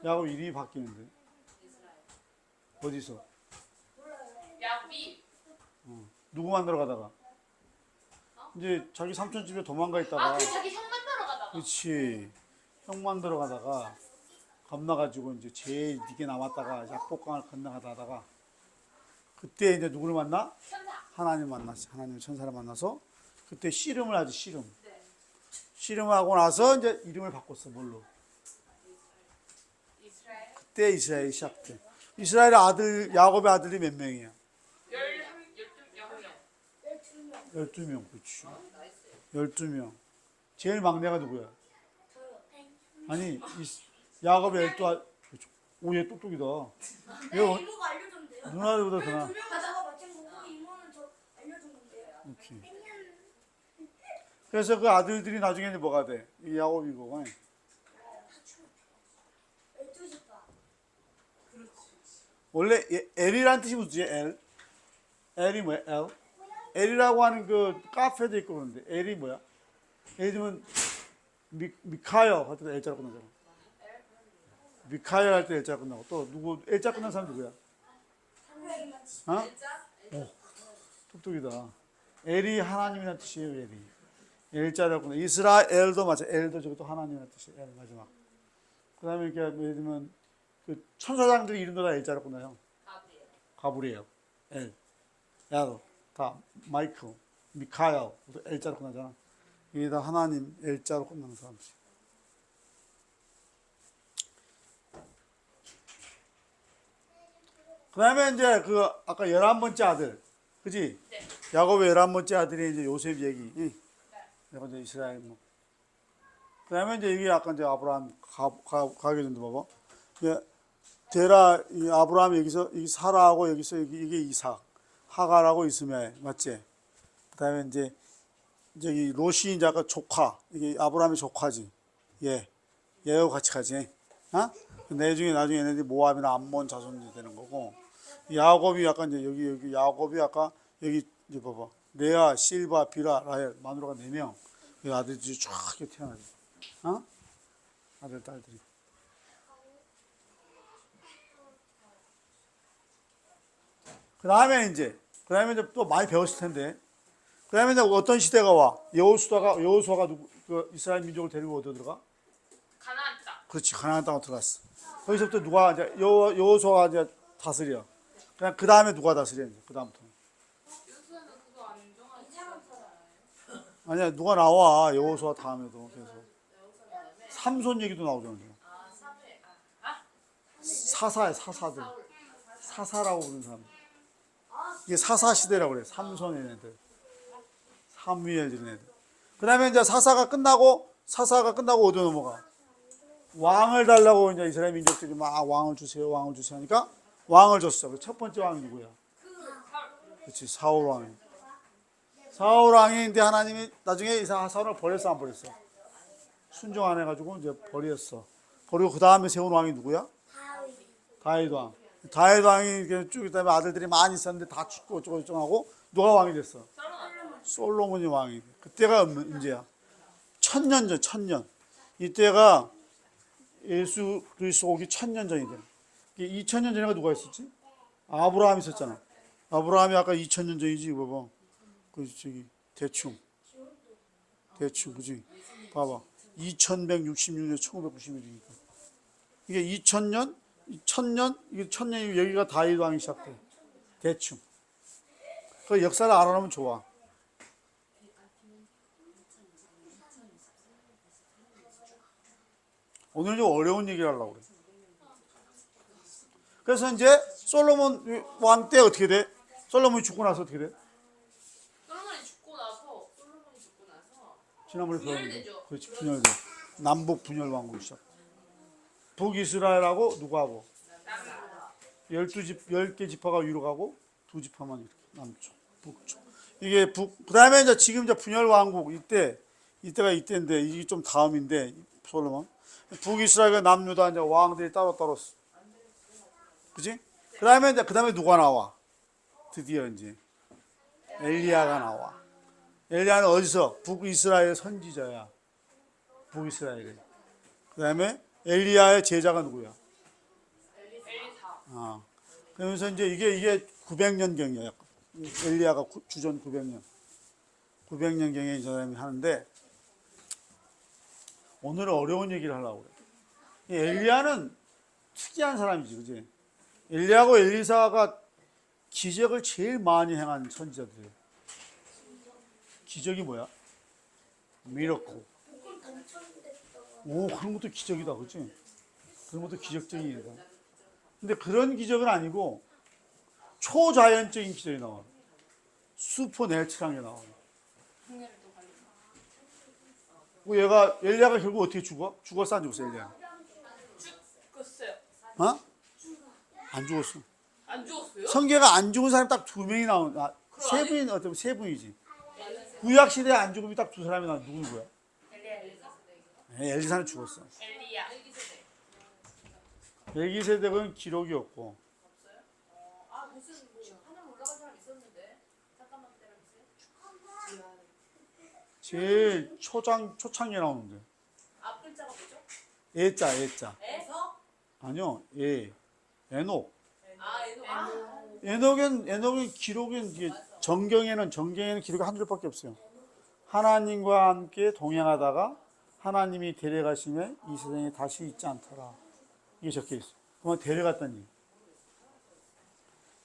야곱 이름이 바뀌는데. 어디서? 야곱이. 누구 만나러 가다가? 이제 자기 삼촌 집에 도망가 있다가. 그 자기 형 만나러 가다가. 그렇지. 형 만나러 가다가 겁나가지고 이제 제일 늦게 남았다가 약복강을 건너가다가 그때 이제 누구를 만나? 천사. 하나님 만났어. 하나님 천사를 만나서 그때 씨름을 하지 씨름. 네. 씨름하고 나서 이제 이름을 바꿨어. 뭘로? 이스라엘. 그때 이스라엘이 시작돼. 이스라엘의 아들 야곱의 아들이 몇 명이야? 12명. 그렇지. 12명. 제일 막내가 누구야? 아니 야곱의 12 오, 얘 똑똑이다. 얘 이모가 알려줬는데요. 누나들보다 더 나. 두명 가다가 마침 보고 이모는 저 알려준 건데요. 오케이. 그래서 그 아들들이 나중에는 뭐가 돼? 이 야곱이고. 12시가. 원래 엘이라는 뜻이 무슨 뜻이야? 엘? 엘이 뭐야? 엘? 엘이라고 하는 그 카페도 있고 그러는데 엘이 뭐야? 예를 들면 미카여 할 때 엘자로 끝나잖아. 미카여 할 때 엘자로 끝나고 또 누구 엘자 끝난 사람 누구야? 어? 오, 똑똑이다. 엘이 하나님이라는 뜻이에요. 엘이. 엘자라고 끝나. 이스라엘도 맞아. 엘도 저것도 하나님이라는 뜻이에요. 엘 마지막. 그다음에 이렇게 예를 들면 그 천사장들이 이름도 다 엘자로 끝나요. 가브리엘, 엘, 야도 다 마이클, 미카엘, 엘자로 끝나잖아. 이게 다 하나님 엘자로 끝나는 사람들. 그 다음에 이제 그 아까 11번째 아들, 그지? 네. 야곱의 11번째 아들이 이제 요셉 얘기. 내가 이제 이스라엘 뭐. 그 다음에 이제 이게 아까 이제 아브라함 가게 된다 봐봐. 이제 데라, 이 아브라함 여기서, 이 사라하고 여기서 이게 이삭, 하갈하고 이스마엘, 맞지? 그 다음에 이제 저기 롯이 이제 아까 조카, 이게 아브라함의 조카지. 얘하고 같이 가지. 어? 나중에 얘네들이 모압이나 암몬 자손이 되는 거고. 야곱이 약간 이제 여기 야곱이 아까 여기 이제 봐봐. 레아, 실바, 비라, 라헬, 마누라가 4명. 그 아들들이 쫙 이렇게 태어나지. 어? 아들, 딸들이. 그 다음에 이제 또 많이 배웠을 텐데. 그 다음에 이제 어떤 시대가 와? 여호수아가 누구, 그 이스라엘 민족을 데리고 어디 들어가? 가나안 땅. 그렇지, 가나안 땅으로 들어갔어. 거기서부터 누가 이제 여호수아가 이제 다스려. 그냥 그 다음에 누가 다스려 이제 그 다음부터. 요새는 그거 안 인정하지. 아니야, 누가 나와 여호수아 다음에도 계속. 삼손 얘기도 나오잖아. 아, 사무엘. 사사야, 사사들. 사사라고 부르는 사람. 이게 사사 시대라고 그래. 삼손 얘네들. 사무엘 이런 애들. 그 다음에 이제 사사가 끝나고 어디 넘어가? 왕을 달라고 이제 이스라엘 민족들이 막 왕을 주세요 하니까 왕을 줬어. 첫 번째 왕이 누구야? 그렇지, 사울 왕이. 사울 왕인데 하나님이 나중에 사울을 버렸어, 안 버렸어? 순종 안 해가지고 이제 버렸어. 버리고 그 다음에 세운 왕이 누구야? 다윗 왕. 다윗 왕이 이렇게 쭉 있다면 아들들이 많이 있었는데 다 죽고 어쩌고 하고 누가 왕이 됐어? 솔로몬이 왕이. 그때가 언제야? 1000년 전, 1000년. 이때가 예수 그리스도 오기 1000년 전이 돼. 2000년 전에 누가 있었지? 아브라함이 있었잖아. 아브라함이 아까 2000년 전이지, 봐봐. 그 저기 대충, 그지? 봐봐. 2166년, 1991이니까. 이게 2000년, 이게 1000년이 여기가 다윗 왕이 시작돼. 대충. 그 역사를 알아놓으면 좋아. 오늘 좀 어려운 얘기를 하려고 그래. 그래서 이제 솔로몬 왕 때 어떻게 돼? 솔로몬이 죽고 나서 어떻게 돼? 솔로몬이 죽고 나서 지난번에 배웠는데. 분열되죠. 그렇지, 분열돼. 남북 분열 왕국이 시작. 북이스라엘하고 누구하고? 10개 지파가 위로 가고 2지파만 이렇게 남쪽, 북쪽. 이게 그 다음에 이제 지금 이제 분열 왕국 이때가 이때인데 이게 좀 다음인데 솔로몬. 북이스라엘과 남유다 이제 왕들이 따로 그지? 그 다음에 누가 나와? 드디어 이제 엘리야가 나와. 엘리야는 어디서? 북이스라엘 선지자야. 북이스라엘에. 그 다음에 엘리야의 제자가 누구야? 그러면서 이제 이게 900년경이에요. 엘리야가 주전 900년. 900년경에 이 사람이 하는데, 오늘은 어려운 얘기를 하려고 그래요. 엘리야는 특이한 사람이지, 그지? 엘리야하고 엘리사가 기적을 제일 많이 행한 선지자들이에요. 기적이 뭐야? 미러클. 복음 당첨됐다가 오, 그런 것도 기적이다, 그치? 그런 것도 기적적인 일이다. 근데 그런 기적은 아니고 초자연적인 기적이 나와요. 슈퍼내추럴한 게 나와요. 흉내를 또 갈려. 얘가 엘리야가 결국 어떻게 죽어? 죽었어, 안 죽었어, 엘리야? 죽었어요. 어? 안 죽었어. 안 죽었어요? 성경가 안 죽은 사람이 딱 2명이 나온, 세 분이 어떤 세 분이지. 구약 시대에 안 죽음이 딱 두 사람이 나온. 누구야? 엘리사는 죽었어. 엘리야. 멜기세덱은 기록이 없고. 아 무슨 뭐 하늘 올라간 사람 있었는데 잠깐만 기다려주세요. 제일 초창기에 나오는데. 앞 글자가 뭐죠? 애자. 에서? 아니요, 에녹. 아 에노. 에녹은 기록은 이게 정경에는 기록이 한 줄밖에 없어요. 하나님과 함께 동행하다가 하나님이 데려가심에 이 세상에 다시 있지 않더라. 이게 적혀 있어. 그러면 데려갔다는 얘기.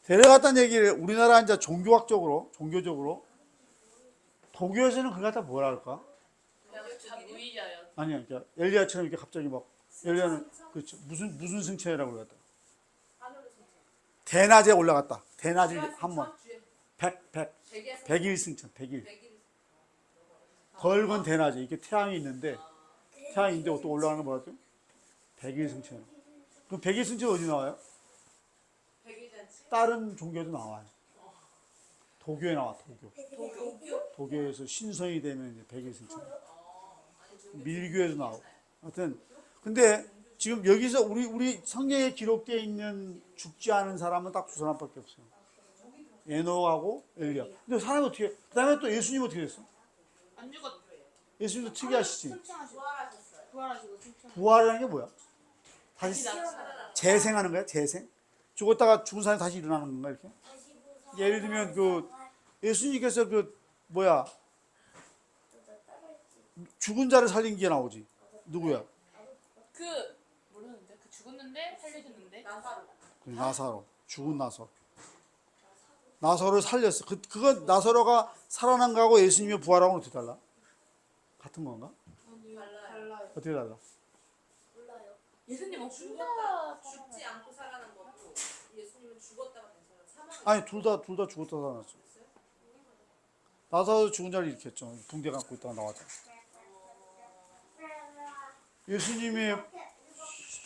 데려갔다는 얘기를 우리나라 이제 종교적으로 도교에서는 그걸 갖다 뭐라 할까? 다 무의자예요. 아니야, 그러니까 엘리야처럼 이렇게 갑자기 막 엘리야는 그렇죠. 무슨 승천이라고 그러겠다. 하늘로 승천. 대낮에 올라갔다. 대낮에 한 번. 100일 승천, 100일. 벌건 대낮에 이렇게 태양이 있는데 또 올라가는 거 뭐라죠? 100일 승천. 그럼 100일 승천 어디 나와요? 백일잔치. 다른 종교도 나와요. 도교에 나와, 도교? 도교에서 신성이 되면 이제 100일 승천. 밀교에도 나오고. 하여튼 근데 지금 여기서 우리 성경에 기록되어 있는 죽지 않은 사람은 딱 두 사람밖에 없어요. 에녹하고 엘리야. 근데 사람이 어떻게? 그다음에 또 예수님 어떻게 됐어? 안 죽었. 예수님도 특이하시지. 부활하셨어요. 부활하시고 승천. 부활이라는 게 뭐야? 다시 재생하는 거야? 재생? 죽었다가 죽은 사람이 다시 일어나는 건가 이렇게? 예를 들면 그 예수님께서 죽은 자를 살린 게 나오지. 누구야? 모르는데 그 죽었는데 살려줬는데. 나사로. 죽은 나사로를 살렸어. 그건 나사로가 살아난 거하고 예수님이 부활하고는 어떻게 달라? 같은 건가? 달라요. 어떻게 달라? 몰라요. 예수님은 죽었다 죽지 않고 살아난 것도 예수님은 죽었다가 된 사람 사망. 아니 둘 다 죽었다 살아났어. 나사로 죽은 자를 일으켰죠. 붕대 갖고 있다가 나왔잖아. 예수님이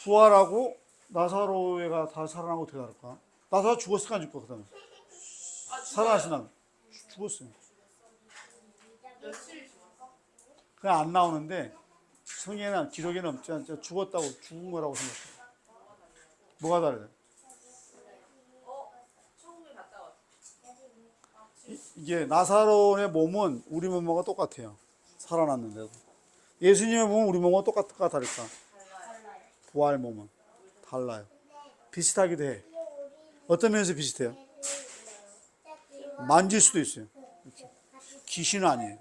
부활하고 나사로가 다 살아나고 어떻게 다를까? 나사로 죽었을까 안 죽고 그다음에 살아나시나? 죽었어요. 며칠 죽었어? 그냥 안 나오는데 성경에는 기록에는 없지 않죠. 죽은 거라고 생각해요. 뭐가 다르요? 천국에 갔다 왔어. 이게 나사로의 몸은 우리 몸과 똑같아요. 살아났는데도. 예수님의 몸은 우리 몸과 똑같을까 다를까? 달라요. 부활 몸은 달라요. 비슷하기도 해. 어떤 면에서 비슷해요? 만질 수도 있어요. 이렇게. 귀신은 아니에요.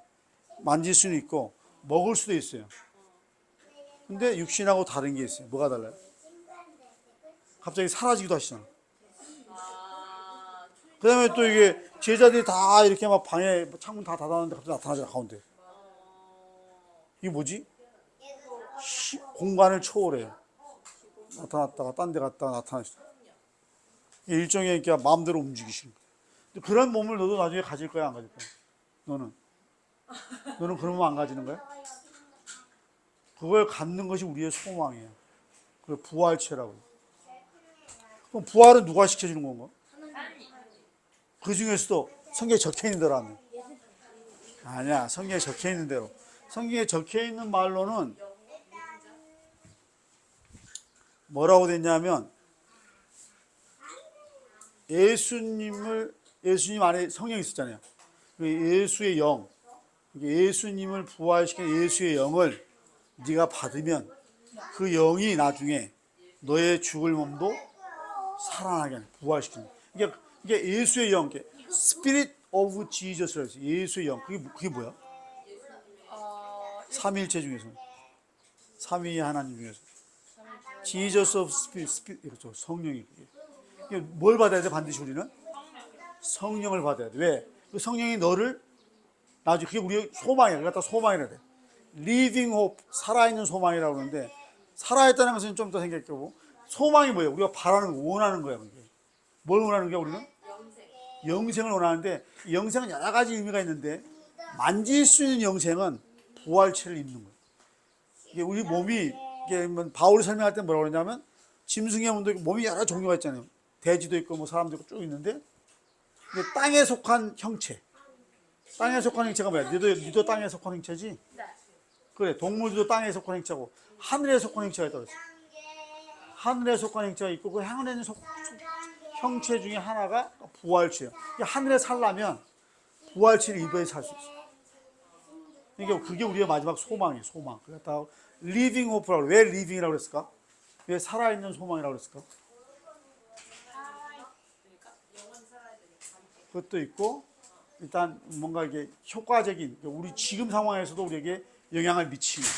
만질 수는 있고 먹을 수도 있어요. 근데 육신하고 다른 게 있어요. 뭐가 달라요? 갑자기 사라지기도 하시잖아. 그 다음에 또 이게 제자들이 다 이렇게 막 방에 창문 다 닫았는데 갑자기 나타나잖아, 가운데. 이게 뭐지? 공간을 초월해요. 나타났다가 딴 데 갔다가 나타나시죠. 일종의 그러니까 마음대로 움직이시는 거예요. 근데 그런 몸을 너도 나중에 가질 거야, 안 가질 거야? 너는 그런 몸 안 가지는 거야? 그걸 갖는 것이 우리의 소망이에요. 그걸 부활체라고. 그럼 부활은 누가 시켜주는 건가? 그 중에서도 성경에 적혀 있는 대로 하면. 아니야, 성경에 적혀 있는 대로. 성경에 적혀 있는 말로는 뭐라고 됐냐면 예수님 안에 성령이 있었잖아요. 예수의 영, 예수님을 부활시킨 예수의 영을 네가 받으면 그 영이 나중에 너의 죽을 몸도 살아나게 하는, 부활시키는. 이게 예수의 영, Spirit of Jesus라고 했어요. 예수의 영. 그게 뭐야? 삼위일체 중에서, 삼위의 하나님 중에서 Jesus of Spirit, 그렇죠. 성령이. 이게 뭘 받아야 돼? 반드시 우리는 성령을 받아야 돼. 왜? 그 성령이 너를 나중에, 그게 우리의 소망이야. 그걸 갖다 소망이라 돼. Living hope, 살아있는 소망이라고 그러는데, 살아있다는 것은 좀 더 생각해보고, 소망이 뭐예요? 우리가 바라는 거, 원하는 거야. 그게. 뭘 원하는 거야, 우리는? 영생을 원하는데, 이 영생은 여러 가지 의미가 있는데, 만질 수 있는 영생은 부활체를 입는 거예요. 이게 우리 몸이, 이게 바울이 설명할 때 뭐라고 그러냐면, 짐승의 몸도 있고, 몸이 여러 종류가 있잖아요. 돼지도 있고, 뭐 사람도 있고 쭉 있는데, 이게 땅에 속한 형체. 땅에 속한 형체가 뭐야? 니도 땅에 속한 형체지? 그래, 동물들도 땅에 속한 형체고, 하늘에 속한 형체가 있다고 그랬어. 하늘에 속한 형체가 있고, 그 하늘에 있는 형체 중에 하나가 부활체예요. 하늘에 살려면 부활체를 입어야 살 수 있어. 그러니까 그게 우리의 마지막 소망이에요, 소망. 그래서 living hope라고, 왜 living이라고 그랬을까? 왜 살아있는 소망이라고 그랬을까? 그것도 있고, 일단 뭔가 이게 효과적인, 우리 지금 상황에서도 우리에게 영향을 미치는.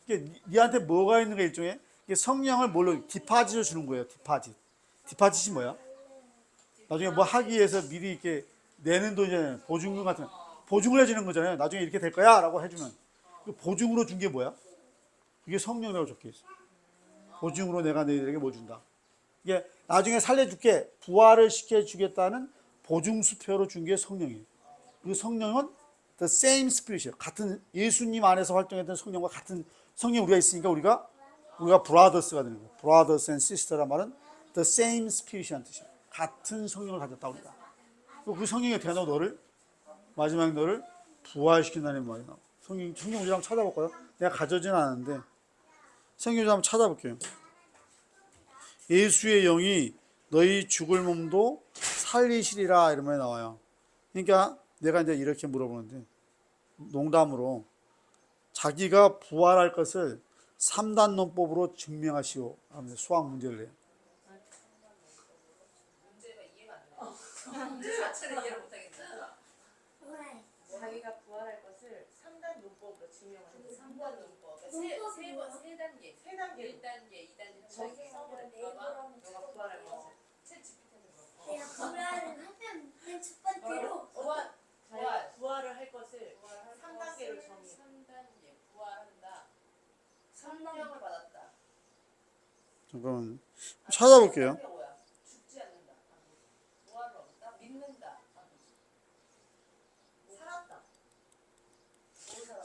이게 니한테 뭐가 있는 가 일종의, 이게 성령을 뭘로, 디파짓을 주는 거예요, 디파짓. 디파짓이 뭐야? 나중에 뭐 하기 위해서 미리 이렇게 내는 돈이잖아요. 보증금 같은, 보증을 해주는 거잖아요. 나중에 이렇게 될 거야 라고 해주는. 그 보증으로 준 게 뭐야? 그게 성령이라고 적혀 있어. 보증으로 내가 너희들에게 뭐 준다. 이게 나중에 살려줄게, 부활을 시켜주겠다는 보증수표로 준 게 성령이에요. 그 성령은 the same spirit이에요. 같은 예수님 안에서 활동했던 성령과 같은 성령 우리가 있으니까 우리가 brothers가 되는 거예요. brothers and sisters란 말은 the same spirit이라는 뜻이에요. 같은 성령을 가졌다 우리가. 그 성령이 어떻게 하냐고 너를 마지막에 너를 부활시킨다는 말이 나와. 성령 우리 한번 찾아볼까요? 내가 가져진 않았는데 성경 좀 한번 찾아볼게요. 예수의 영이 너희 죽을 몸도 살리시리라 이런 말이 나와요. 그러니까 내가 이제 이렇게 물어보는데 농담으로 자기가 부활할 것을 3단 논법으로 증명하시오 하면서 수학 문제를 내요. 문제가 이해가 안 돼. 문제 자체를 이해를 못하겠다. 자기가 부활할 것을 3단 논법으로 증명하는 거예요. 3단 논법. 세 단계. 1단계, 2단계. 저기 써버려. 너가 부활할 것을. 내가 부활을 하면 맨첫 번째로 자기가 부활을 할 것을 3단계로 정의. 3단계. 부활한다. 성령을 받았다. 잠깐만 찾아볼게요. 뭐야? 죽지 않는다. 부활을 얻었다. 믿는다. 살았다.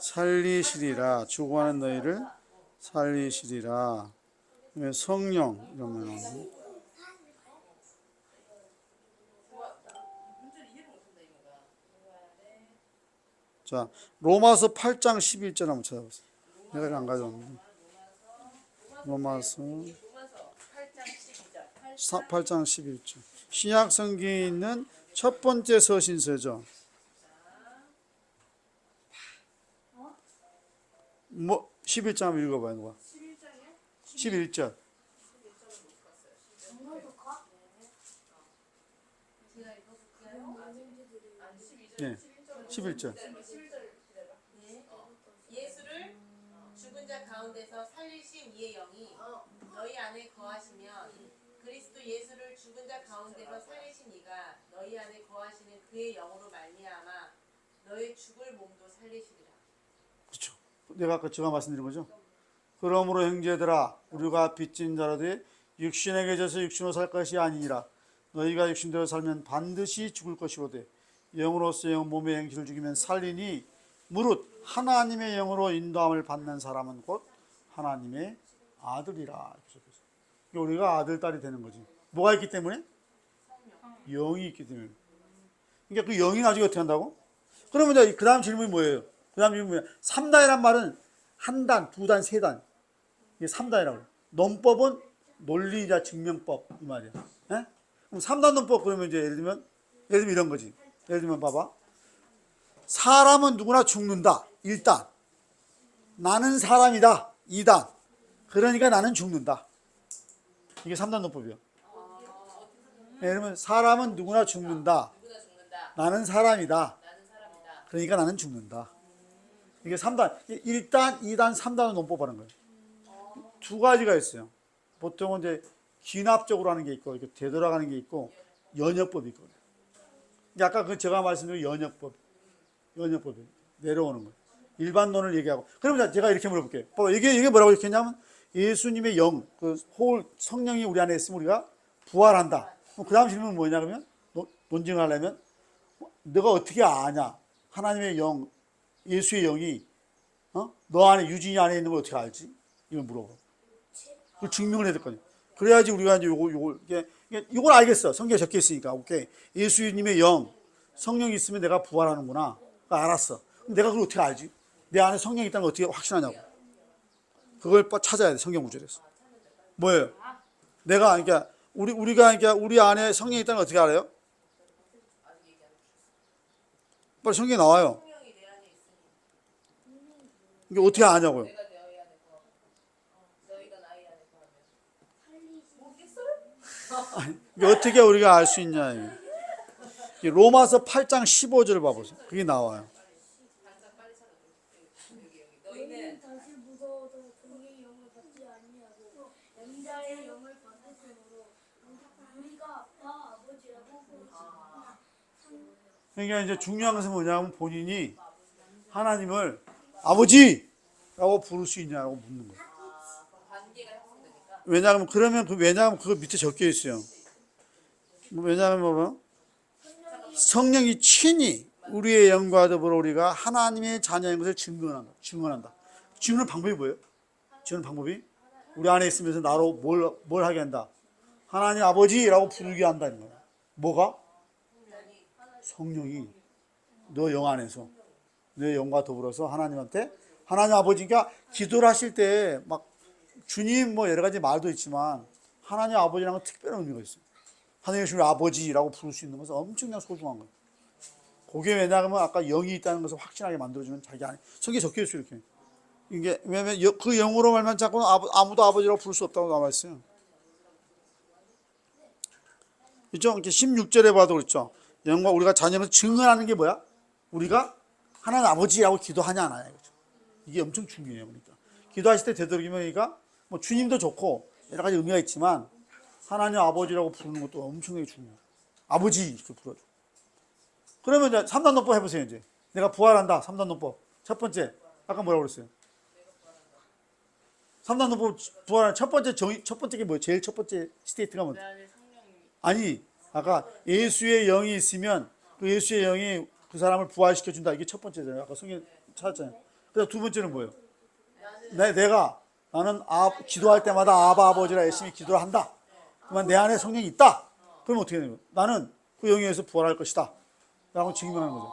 살리시리라 죽어가는 너희를 살리시리라. 성령 이러면 문제를 이해를 못한다 이거가. 자 로마서 8장 11절 한번 찾아보세요. 내가 이거 안 가져왔는데 로마서 8장 11절 신약 성경에 있는 첫 번째 서신서죠. 뭐 11장 한번 읽어봐요 누가. 11절. 네, 11절. 예수를 죽은 자 가운데서 살리신 이의 영이 너희 안에 거하시면 그리스도 예수를 죽은 자 가운데서 살리신 이가 너희 안에 거하시는 그의 영으로 말미암아 너의 죽을 몸도 살리시리라. 그렇죠. 내가 아까 제가 말씀드린 거죠. 그러므로 형제들아 우리가 빚진 자라되 육신에게 져서 육신으로 살 것이 아니니라. 너희가 육신대로 살면 반드시 죽을 것이로되 영으로서 영 몸의 행실을 죽이면 살리니 무릇 하나님의 영으로 인도함을 받는 사람은 곧 하나님의 아들이라. 우리가 아들 딸이 되는 거지. 뭐가 있기 때문에? 영이 있기 때문에. 그러니까 그 영이 나중에 어떻게 한다고? 그러면 이제 그 다음 질문이 뭐예요? 그 다음 질문이 뭐예요? 3단이란 말은 한 단, 두 단, 세 단. 이게 3단이라고 해요. 논법은 논리자 증명법 이 말이야. 예? 그럼 3단 논법 그러면 이제 예를 들면 이런 거지. 예를 들면 봐봐. 사람은 누구나 죽는다. 1단. 나는 사람이다. 2단. 그러니까 나는 죽는다. 이게 3단 논법이야. 그러면 사람은 누구나 죽는다. 누구나 죽는다. 나는 사람이다. 나는 사람이다. 그러니까 나는 죽는다. 이게 3단, 1단, 2단, 3단을 논법하는 거예요. 두 가지가 있어요. 보통은 이제 기납적으로 하는 게 있고, 이렇게 되돌아가는 게 있고, 연역법이 있거든요. 아까 그 제가 말씀드린 연역법이 내려오는 거예요. 일반론을 얘기하고. 그러면 제가 이렇게 물어볼게요. 이게 뭐라고 얘기했냐면, 예수님의 영, 성령이 우리 안에 있으면 우리가 부활한다. 그 다음 질문은 뭐냐, 그러면? 논증을 하려면, 너가 어떻게 아냐? 하나님의 영, 예수의 영이, 너 안에, 유진이 안에 있는 걸 어떻게 알지? 이걸 물어봐. 그걸 증명을 해야 될 거 아니야. 그래야지 우리가 이제 요걸 알겠어. 성경에 적혀 있으니까. 오케이. 예수님의 영, 성령이 있으면 내가 부활하는구나. 알았어. 그럼 내가 그걸 어떻게 알지? 내 안에 성령이 있다는 걸 어떻게 확신하냐고. 그걸 찾아야 돼. 성경 구절에서. 뭐예요? 내가, 그러니까, 그러니까 우리 안에 성령이 있다는 걸 어떻게 알아요? 빨리 성경에 나와요. 성령이 내 안에 있으니 이게 어떻게 아냐고요? 내가 너희 안에 거하고 너희가 나의 안에 거하면 모르겠어요? 이게 어떻게 우리가 알 수 있냐. 이게 로마서 8장 15절을 봐보세요. 그게 나와요. 당장 빨리 찾아줘. 여기 너희는 너희는 다시 무서워서 종의 영을 받지 아니하고 양자의 영을 받으므로 우리가 아빠 아버지라고 부르시구나. 그러니까 이제 중요한 것은 뭐냐면 본인이 하나님을 아버지라고 부를 수 있냐고 묻는 거예요. 관계가 형성되니까 왜냐하면 그거 밑에 적혀 있어요. 왜냐하면 뭐요? 성령이 친히 우리의 영과 더불어 우리가 하나님의 자녀인 것을 증언한다. 증언의 방법이 뭐예요? 증언 방법이 우리 안에 있으면서 나로 뭘 하게 한다. 하나님 아버지라고 부르게 한다는 거예요. 뭐가? 성령이 너 영 안에서 내 영과 더불어서 하나님한테 하나님 아버지가 기도를 하실 때 막 주님 뭐 여러 가지 말도 있지만 하나님 아버지라는 특별한 의미가 있어요. 하나님 주님 아버지라고 부를 수 있는 것은 엄청나게 소중한 거예요. 그게 왜냐하면 아까 영이 있다는 것을 확신하게 만들어주는 자기 안에 성경에 적혀 있어요. 이렇게 이게 왜냐면 그 영으로 말만 자꾸는 아무도 아버지라고 부를 수 없다고 나와 있어요. 그렇죠? 이렇게 16절에 봐도 그렇죠. 영과 우리가 자녀를 증언하는 게 뭐야? 우리가 하나님 아버지라고 기도하냐 안 하냐. 그렇죠? 이게 엄청 중요해요. 그러니까 기도하실 때 되도록이면 그러니까 뭐 주님도 좋고 여러 가지 의미가 있지만 하나님 아버지라고 부르는 것도 엄청나게 중요해요. 아버지 이렇게 불러줘. 그러면 이제 3단 논법 해보세요. 이제 내가 부활한다. 3단 논법. 첫 번째 아까 뭐라고 그랬어요? 3단 논법 부활하는 첫 번째 게 뭐예요? 제일 첫 번째 스테이트가 뭐예요? 내 안에 성령이 아니 아까 예수의 영이 있으면 그 예수의 영이 그 사람을 부활시켜 준다. 이게 첫 번째잖아요. 아까 성경 찾았잖아요. 그다음 두 번째는 뭐예요? 나는 기도할 때마다 아바 아버지라 열심히 기도를 한다. 그러면 내 안에 성령이 있다. 그럼 어떻게 되는 거예요? 나는 그 영에 의해서 부활할 것이다. 라고 증명하는 거죠.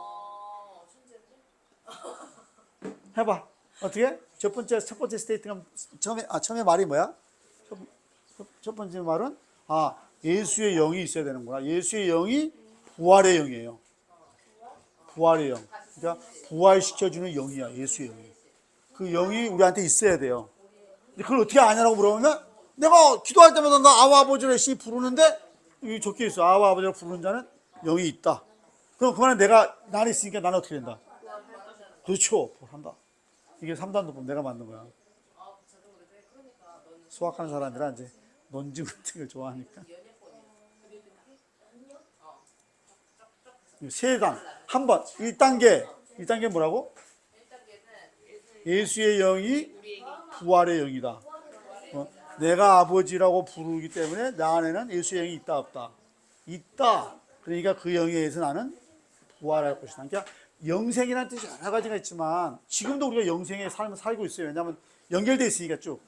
해봐. 어떻게? 첫 번째 스테이트가 처음에 말이 뭐야? 첫 번째 말은 예수의 영이 있어야 되는구나. 예수의 영이 부활의 영이에요. 부활의 영. 그러니까 부활시켜주는 영이야. 예수의 영이. 그 영이 우리한테 있어야 돼요. 근데 그걸 어떻게 아냐라고 물어보면 내가 기도할 때마다 나 아와 아버지를 열심히 부르는데 여기 적혀 있어. 아와 아버지를 부르는 자는 영이 있다. 그럼 그만에 내가 나는 있으니까 나는 어떻게 된다? 그렇죠. 한다. 이게 3단도법 내가 만든 거야. 수학하는 사람이라 이제 논증 같은 걸 좋아하니까. 세 단. 한 번. 1단계 뭐라고? 예수의 영이 부활의 영이다. 내가 아버지라고 부르기 때문에 나 안에는 예수의 영이 있다 없다? 있다. 그러니까 그 영에 의해서 나는 부활할 것이다. 그러니까 영생이라는 뜻이 여러 가지가 있지만 지금도 우리가 영생의 삶을 살고 있어요. 왜냐하면 연결되어 있으니까 쭉.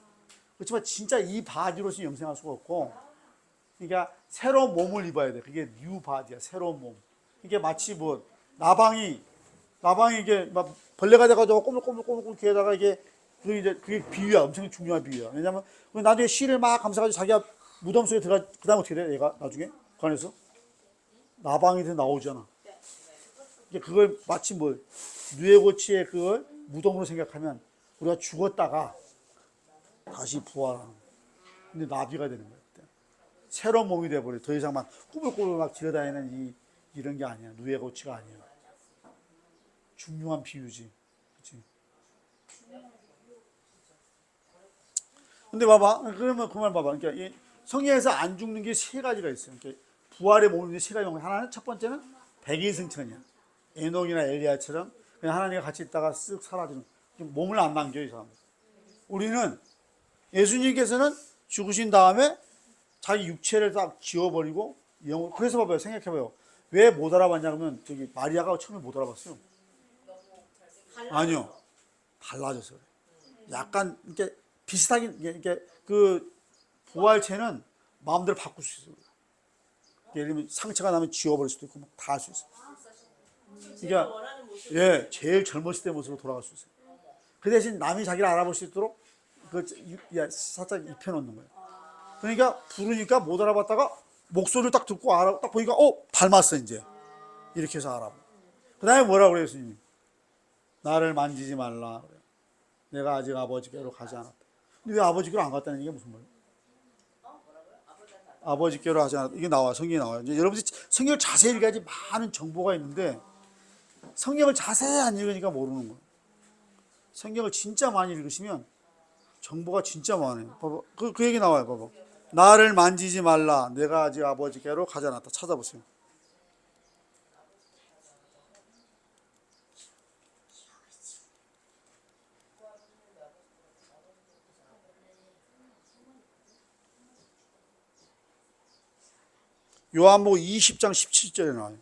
그렇지만 진짜 이 바디로서 영생할 수가 없고 그러니까 새로운 몸을 입어야 돼. 그게 뉴 바디야. 새로운 몸. 이게 마치 뭐 나방이 이게 막 벌레가 돼가지고 꼬물꼬물 기에다가 이게 그게 비유야. 엄청 중요한 비유야. 왜냐면 나중에 씨를 막 감싸가지고 자기가 무덤 속에 들어가 그 다음 어떻게 돼? 얘가 나중에 그 안에서 나방이 돼 나오잖아. 이게 그걸 마치 뭐 누에고치의 그걸 무덤으로 생각하면 우리가 죽었다가 다시 부활하는. 근데 나비가 되는 거야. 새로운 몸이 돼버려. 더 이상 막 꾸불꾸불 막 지어다니는 이런 게 아니야. 누에고치가 아니야. 중요한 비유지. 그치? 근데 봐봐. 그러면 그 말 봐봐. 그러니까 이 성경에서 안 죽는 게 세 가지가 있어요. 그러니까 부활의 몸이 있는 세 가지. 하나는 첫 번째는 백이승천이야. 에녹이나 엘리야처럼 그냥 하나님과 같이 있다가 쓱 사라지는. 몸을 안 남겨, 이 사람. 우리는 예수님께서는 죽으신 다음에 자기 육체를 딱 지워버리고 영을, 그래서 봐봐요. 생각해봐요. 왜 못 알아봤냐 그러면 저기 마리아가 처음에 못 알아봤어요. 아니요. 달라져서 그래. 약간 이렇게 비슷하긴, 이렇게 그 부활체는 마음대로 바꿀 수 있어요. 예를 들면 상처가 나면 지워버릴 수도 있고 다 할 수 있어요. 그러니까 원하는 모습. 예, 제일 젊었을 때 모습으로 돌아갈 수 있어요. 그 대신 남이 자기를 알아볼 수 있도록 그 살짝 입혀놓는 거예요. 그러니까 부르니까 못 알아봤다가 목소리를 딱 듣고 딱 보니까 닮았어 이제. 이렇게 해서 알아보. 그 다음에 뭐라고 그래요 예수님이? 나를 만지지 말라 그래요. 내가 아직 아버지께로 가지 않았다. 근데 왜 아버지께로 안 갔다는 얘기가 무슨 말이에요? 아버지께로 하지 않았다. 이게 나와, 성경에 나와요. 이제 여러분들이 성경을 자세히 읽어야지 많은 정보가 있는데 성경을 자세히 안 읽으니까 모르는 거예요. 성경을 진짜 많이 읽으시면 정보가 진짜 많아요. 봐봐. 그 얘기 나와요. 봐봐. 나를 만지지 말라. 내가 아직 아버지께로 가지 않았다. 찾아보세요. 요한복음 20장 17절에 나와요.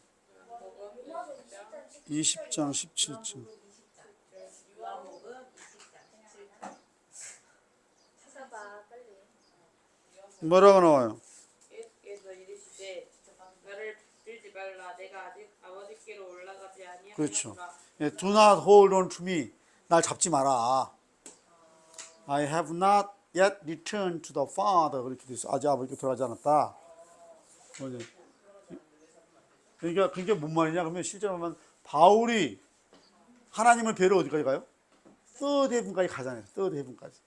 20장 17절. 요한복음 20장 17절. 찾아봐 빨리. 뭐라고 나와요? 예수께서 이르시되 나를 붙들지 말라. 내가 아직 아버지께로 올라가지 아니하노라. 그렇죠. 예, Do not hold on to me. 날 잡지 마라. I have not yet returned to the Father. 그렇게 돼 있어. 아직 아버지께 돌아가지 않았다. 그러니까 그게 뭔 말이냐? 그러면 실제로 보면 바울이 하나님을 뵈러 어디까지 가요? Third heaven까지 가잖아요. Third heaven까지.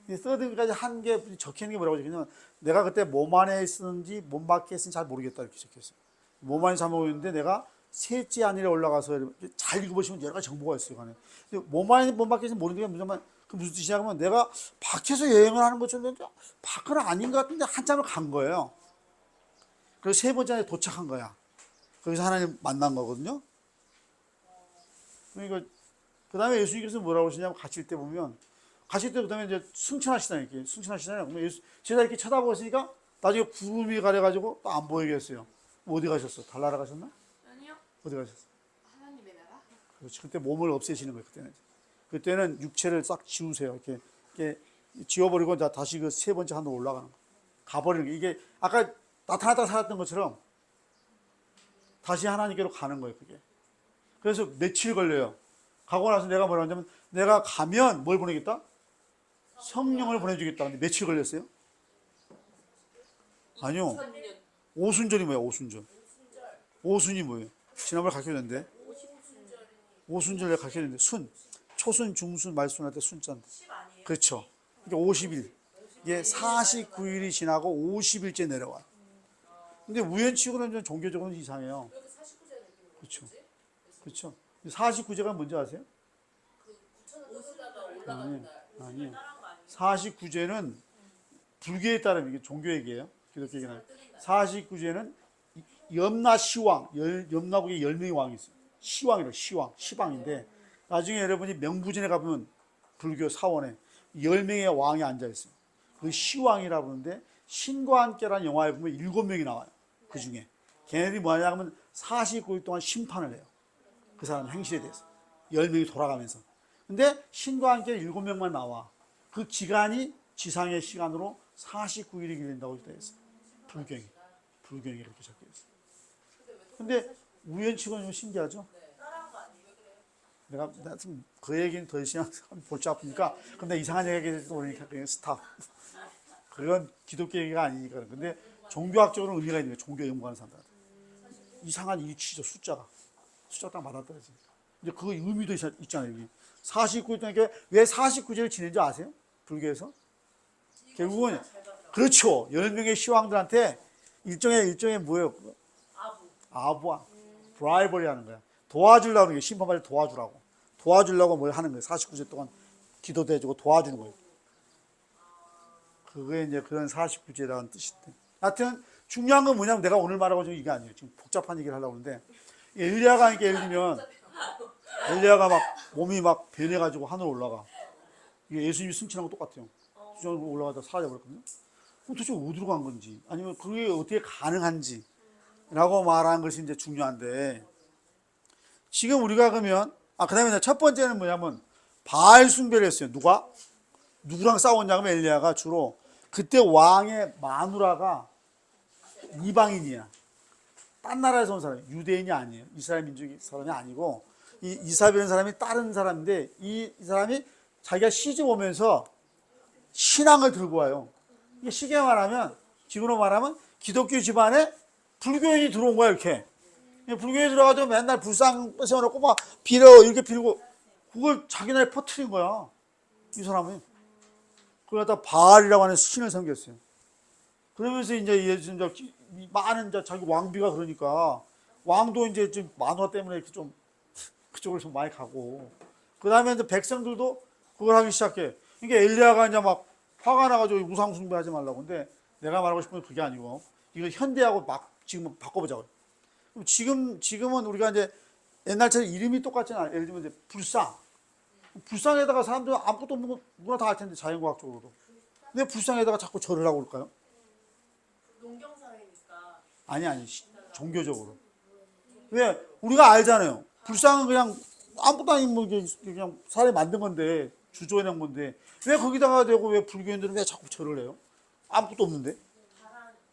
이 Third heaven까지 한 게 적혀 있는 게 뭐라고 적혀있냐면 내가 그때 몸 안에 있었는지 몸 밖에 있었는지 잘 모르겠다 이렇게 적혀있어요. 몸 안에 잘 모르겠는데 내가 셋째 하늘에 올라가서 잘 읽어보시면 여러 가지 정보가 있어요. 간에. 근데 몸 안에 몸 밖에 있으면 모르는 게 무슨 뜻이냐 하면 내가 밖에서 여행을 하는 것처럼 밖은 아닌 것 같은데 한참을 간 거예요. 그래서 세 번째 도착한 거야. 거기서 하나님 만난 거거든요. 그러니까 그 다음에 예수님께서 뭐라고 하시냐면 가실 때 보면 가실 때 그다음에 이제 승천하시잖아요. 이렇게 승천하시잖아요. 그러면 제가 이렇게 쳐다보시니까 나중에 구름이 가려가지고 또 안 보이게 했어요. 어디 가셨어? 달나라 가셨나? 아니요. 어디 가셨어? 하나님의 나라. 그렇지. 그때 몸을 없애시는 거예요. 그때는 육체를 싹 지우세요. 이렇게 지워버리고 다시 그 세 번째 하늘로 올라가는 거. 가버리는 거. 이게 아까 나타났다 살았던 것처럼 다시 하나님께로 가는 거예요, 그게. 그래서 며칠 걸려요. 가고 나서 내가 뭐라고 하냐면 내가 가면 뭘 보내겠다? 성령을 보내주겠다. 근데 며칠 걸렸어요? 아니요. 오순절이 뭐예요, 오순절? 오순이 뭐예요? 지난번에 가르쳐줬는데. 오순절 내가 가르쳐줬는데 순. 초순, 중순, 말순 할 때 순자인데. 그렇죠. 그러니까 50일. 이게 49일이 지나고 50일째 내려와요. 근데 우연치고는 종교적으로는 이상해요. 그렇죠. 그렇죠. 49제가 뭔지 아세요? 아니요. 49제는 불교에 따르면 이게 종교 얘기예요. 기독교 얘기는. 49제는 염라 시왕, 염라국에 10명의 왕이 있어요. 시왕이래요. 시방인데 나중에 여러분이 명부진에 가보면 불교 사원에 10명의 왕이 앉아 있어요. 그 시왕이라 부르는데 신과 함께라는 영화에 보면 7명이 나와요. 그 중에. 걔네들이 뭐하냐 하면 49일 동안 심판을 해요. 그 사람 행실에 대해서. 10명이 돌아가면서. 근데 신과 함께 7명만 나와. 그 기간이 지상의 시간으로 49일이 길린다고 되어 있어요. 불경이 이렇게 적혀 있어요. 근데 우연치고는 좀 신기하죠? 내가 지금 그 얘기는 더 이상 볼지 아프니까 그럼 내가 이상한 얘기 오니까 그냥 스탑. 그건 기독교 얘기가 아니니까. 근데 종교학적으로 의미가 있는 거예요. 종교 연구하는 사람들한테. 이상한 일치죠. 숫자가 딱 맞아떨어지니까. 이제 그 의미도 있잖아요. 여기 49일 동안 왜 49제를 지낸지 아세요? 불교에서? 결국은 그렇죠. 10명의 시왕들한테 일종의 뭐예요? 아부아. 브라이버리 하는 거야. 도와주려고 하는 게 심판받을 도와주라고. 도와주려고 뭘 하는 거예요. 49세 동안 기도도 해주고 도와주는 거예요. 그게 이제 그런 49제라는 뜻인데. 하여튼 중요한 건 뭐냐면 내가 오늘 말하고 지금 이게 아니에요. 지금 복잡한 얘기를 하려고 하는데 엘리야가 하니까 예를 들면 엘리야가 막 몸이 막 변해가지고 하늘 올라가. 이게 예수님이 승천한 거 똑같아요. 수정으로 올라가다 사라져버렸거든요. 도대체 어디로 간 건지 아니면 그게 어떻게 가능한지 라고 말하는 것이 이제 중요한데 지금 우리가 그러면 그 다음에 첫 번째는 뭐냐면 바알 숭배를 했어요. 누구랑 싸웠냐면 엘리야가 주로 그때 왕의 마누라가 이방인이야. 딴 나라에서 온 사람, 유대인이 아니에요. 이스라엘 민족의 사람이 아니고 이 이사벨이라는 사람이 다른 사람인데 이 사람이 자기가 시집 오면서 신앙을 들고 와요. 이게 쉽게 말하면 지금으로 말하면 기독교 집안에 불교인이 들어온 거야 이렇게. 불교에 들어가지고 맨날 불상 세워놓고 막 이렇게 빌고 그걸 자기 나라에 퍼뜨린 거야. 이 사람은. 그러다 바알이라고 하는 신을 섬겼어요. 그러면서 이제 많은 자기 왕비가 그러니까 왕도 이제 좀 마누라 때문에 이렇게 좀 그쪽으로 좀 많이 가고 그 다음에 이제 백성들도 그걸 하기 시작해. 그러니까 엘리야가 이제 막 화가 나가지고 우상 숭배하지 말라고. 근데 내가 말하고 싶은 건 그게 아니고 이거 현대하고 막 지금 바꿔보자고. 지금은 우리가 이제 옛날처럼 이름이 똑같지 않아요. 예를 들면 이제 불상에다가 사람들은 아무것도 없는 거 누구나 다 알 텐데 자연과학적으로도. 왜 불상에다가 자꾸 절을 하고 그럴까요? 농경사회니까. 아니 종교적으로. 왜 우리가 알잖아요. 불상은 그냥 아무것도 아닌 뭐 그냥 사람이 만든 건데 주조해낸 건데 왜 거기다가 대고 왜 불교인들은 왜 자꾸 절을 해요? 아무것도 없는데.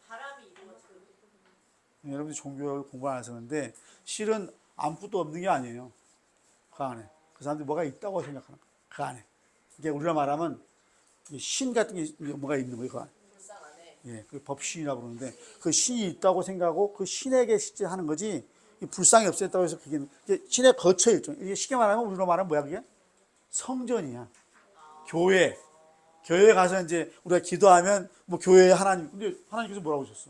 바람이 이루어지고. 여러분들이 종교를 공부 안 해서 그런데 실은 아무것도 없는 게 아니에요. 그 안에. 그 사람들이 뭐가 있다고 생각하는 거예요. 그 안에. 이게 우리가 말하면 신 같은 게 뭐가 있는 거예요. 그 안에. 불상 안에. 예, 그 법신이라고 그러는데 그 신이 있다고 생각하고 그 신에게 실제 하는 거지 이 불상이 없었다고 해서 그게 신의 거처 일종. 이게 쉽게 말하면 우리로 말하면 뭐야 그게? 성전이야. 교회. 교회에 가서 이제 우리가 기도하면 뭐 교회에 하나님. 근데 하나님께서 뭐라고 하셨어?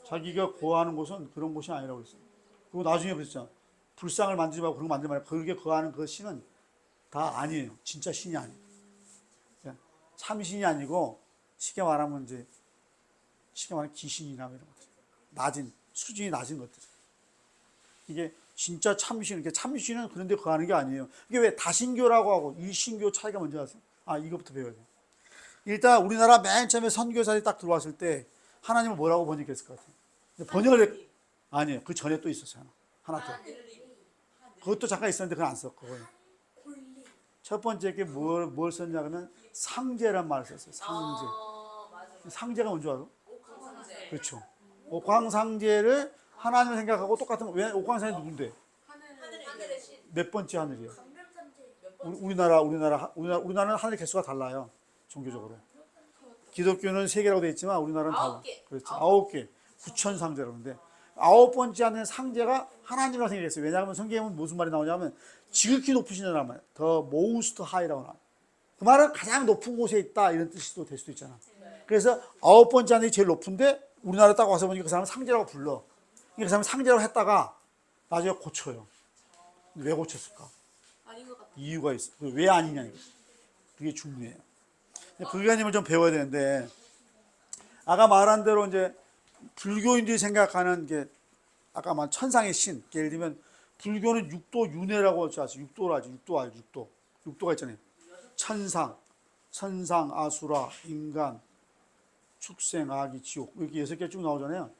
자기가 거하는 곳은 그런 곳이 아니라고 그랬어요. 그리고 나중에 그랬잖아. 불상을 만들지 말고 그런 거 만들지 말고 그렇게 거하는 그 신은 다 아니에요. 진짜 신이 아니에요. 참 신이 아니고 쉽게 말하면 귀신이나 이런 것들. 낮은 수준이 낮은 것들. 이게 진짜 참신, 참신은 그런데 거하는 게 아니에요. 이게 왜 다신교라고 하고 일신교 차이가 뭔지 아세요? 이것부터 배워야 돼요. 일단 우리나라 맨 처음에 선교사들이 딱 들어왔을 때 하나님은 뭐라고 번역했을 것 같아요? 번역을 아니에요. 그 전에 또 있었어요. 하나 더. 그것도 잠깐 있었는데 그건 안 썼고. 첫 번째 게 뭘 썼냐 그러면 상제란 말을 썼어요. 상제. 상제가 뭔지 알아? 옥황상제. 그렇죠. 옥황상제를 하나님을 생각하고 똑같은 왜 옥황상제 누군데? 하늘의 신. 몇 번째 하늘이에요? 몇 번? 우리나라는 하늘 개수가 달라요. 종교적으로. 기독교는 3개라고 되어 있지만 우리나라는 달라. 9개. 그렇죠. 9개. 9천상제라고 하는데 9번째 하는 상제가 하나님이라고 생각했어요. 왜냐하면 성경에는 무슨 말이 나오냐면 지극히 높으시다는 말. 더 모스트 하이라고 나와요. 그 말은 가장 높은 곳에 있다 이런 뜻도 될 수도 있잖아. 그래서 9번째 하늘이 제일 높은데 우리나라 딱 와서 보니까 그 사람은 상제라고 불러. 그 사람은 상제라고 했다가 나중에 고쳐요. 왜 고쳤을까? 아닌 것 같아. 이유가 있어. 왜 아니냐 이거. 그게 중요해요. 불교님을 좀 배워야 되는데 아까 말한 대로 이제 불교인들이 생각하는 게 아까 말한 천상의 신. 예를 들면 불교는 육도 윤회라고 하죠. 육도로 하죠. 육도 알죠. 육도가 있잖아요. 천상, 선상, 아수라, 인간, 축생, 아기, 지옥 이렇게 6개 쭉 나오잖아요.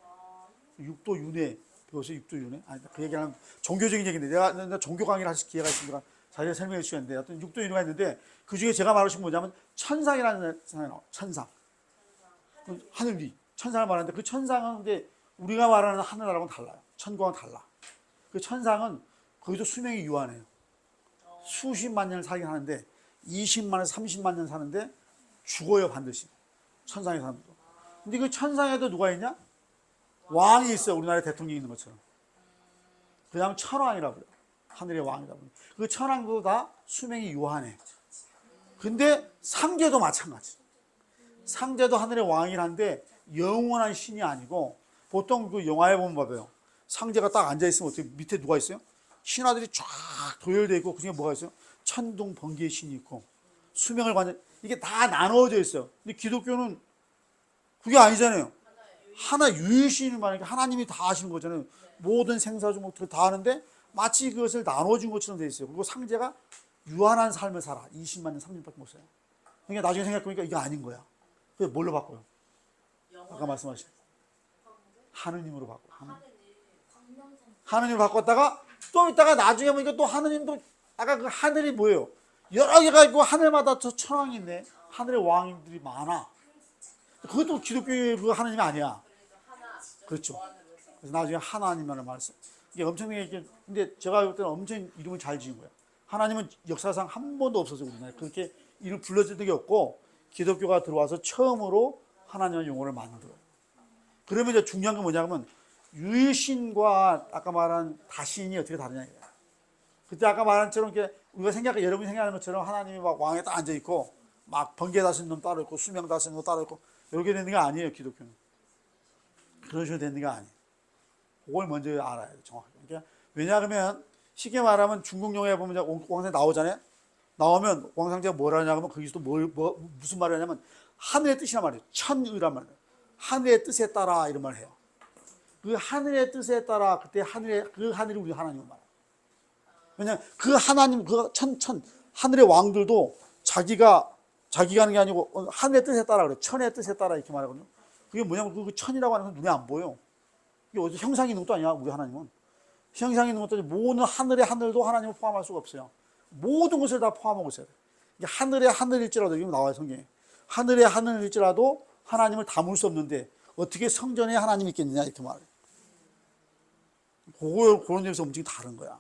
육도 윤회 배우세요. 육도 윤회. 그 얘기하는 종교적인 얘기인데 내가 종교 강의를 할 기회가 있으니까 자세히 설명해 주시는데 어떤 육도 윤회가 있는데 그 중에 제가 말하고 싶은 건 뭐냐면 천상이라는 사람이 나와요. 천상. 하늘 위. 천상을 말하는데 그 천상은 이제 우리가 말하는 하늘나라하고는 달라요. 천국과는 달라. 그 천상은 거기도 수명이 유한해요. 수십만 년을 살긴 하는데 20만에서 30만 년 사는데 죽어요 반드시. 천상의 사람도. 근데 그 천상에도 누가 있냐? 왕이 있어요. 우리나라에 대통령이 있는 것처럼. 그냥 천왕이라고 그래요. 하늘의 왕이라고 그래요. 그 천왕도 다 수명이 유한해. 근데 상제도 마찬가지. 상제도 하늘의 왕이긴 한데 영원한 신이 아니고 보통 그 영화에 보면 봐봐요. 상제가 딱 앉아있으면 어떻게 밑에 누가 있어요? 신하들이 쫙 도열되어 있고 그중에 뭐가 있어요? 천둥 번개의 신이 있고 수명을 관장 이게 다 나눠져 있어요. 근데 기독교는 그게 아니잖아요. 하나 유일신을 말하니까 하나님이 다 하시는 거잖아요. 모든 생사주목들을 다 하는데 마치 그것을 나눠준 것처럼 돼 있어요. 그리고 상제가 유한한 삶을 살아. 20만 년, 30년밖에 못 살아요. 그러니까 나중에 생각해보니까 이거 아닌 거야. 그래서 뭘로 바꿔요? 아까 말씀하신 하느님으로 바꿔. 하느님으로 바꿨다가 또 있다가 나중에 보니까 또 하느님도 아까 그 하늘이 뭐예요? 여러 개가 있고 하늘마다 저 천왕이 있네. 하늘의 왕들이 많아. 그것도 기독교의 그 하나님이 아니야. 그렇죠. 그래서 나중에 하나님이라는 말씀. 이게 엄청나게 이게 근데 제가 볼 때는 엄청 이름을 잘 지은 거예요. 하나님은 역사상 한 번도 없어서 우리나라에 그렇게 이름 불러진 적이 없고 기독교가 들어와서 처음으로 하나님의 용어를 만들어요. 그러면 이제 중요한 건 뭐냐면 유일신과 아까 말한 다신이 어떻게 다르냐 이거예요. 그때 아까 말한 것처럼 이렇게 우리가 여러분이 생각하는 것처럼 하나님이 막 왕에 딱 앉아 있고 막 번개 다스리는 놈 따로 있고 수명 다스리는 놈 따로 있고 이렇게 되는 게 아니에요. 기독교는 그런 식으로 되는 게 아니에요. 그걸 먼저 알아야 돼요. 정확하게. 그러니까 왜냐하면 쉽게 말하면 중국 영화에 보면 왕상제 나오잖아요. 나오면 왕상제가 뭐라냐 하면 거기서 또 무슨 말을 하냐면 하늘의 뜻이란 말이에요. 천의란 말이에요. 하늘의 뜻에 따라 이런 말을 해요. 그 하늘의 뜻에 따라 그때 그 하늘이 우리 하나님을 말해요. 왜냐하면 그 하나님 그 하늘의 왕들도 자기가 하는 게 아니고 하늘의 뜻에 따라 그래. 천의 뜻에 따라 이렇게 말하거든요. 그게 뭐냐면 그 천이라고 하는 건 눈에 안 보여. 이게 어디 형상이 있는 것도 아니야. 우리 하나님은 형상이 있는 것도 아니고 모든 하늘의 하늘도 하나님을 포함할 수가 없어요. 모든 것을 다 포함하고 있어야 돼. 이게 하늘의 하늘일지라도 이게 나와요 성경에. 하늘의 하늘일지라도 하나님을 담을 수 없는데 어떻게 성전에 하나님이 있겠느냐 이렇게 말해요. 그런 점에서 엄청 다른 거야.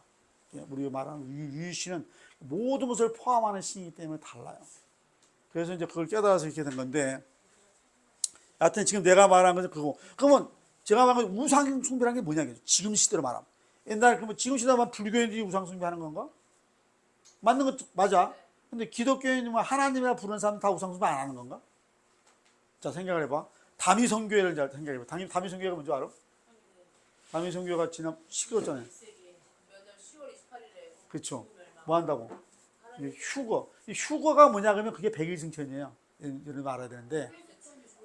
우리가 말하는 유일신은 모든 것을 포함하는 신이기 때문에 달라요. 그래서 이제 그걸 깨달아서 이렇게 된 건데, 하여튼 지금 내가 말한 것은 그거. 그러면 제가 말한 건 우상 숭배라는 게 뭐냐겠죠. 지금 시대로 말하면. 옛날 그러면 지금 시대만 불교인들이 우상 숭배하는 건가? 맞는 것 맞아. 근데 기독교인은 하나님이라 부르는 사람 다 우상 숭배 안 하는 건가? 자 생각을 해봐. 다미성교회를 잘 생각해봐. 다미성교회가 뭔지 알아? 다미성교회가 지난 시끄럽잖아요. 그렇죠. 뭐 한다고? 휴거. 이 휴거가 뭐냐 그러면 그게 백일승천이에요. 이런 거 알아야 되는데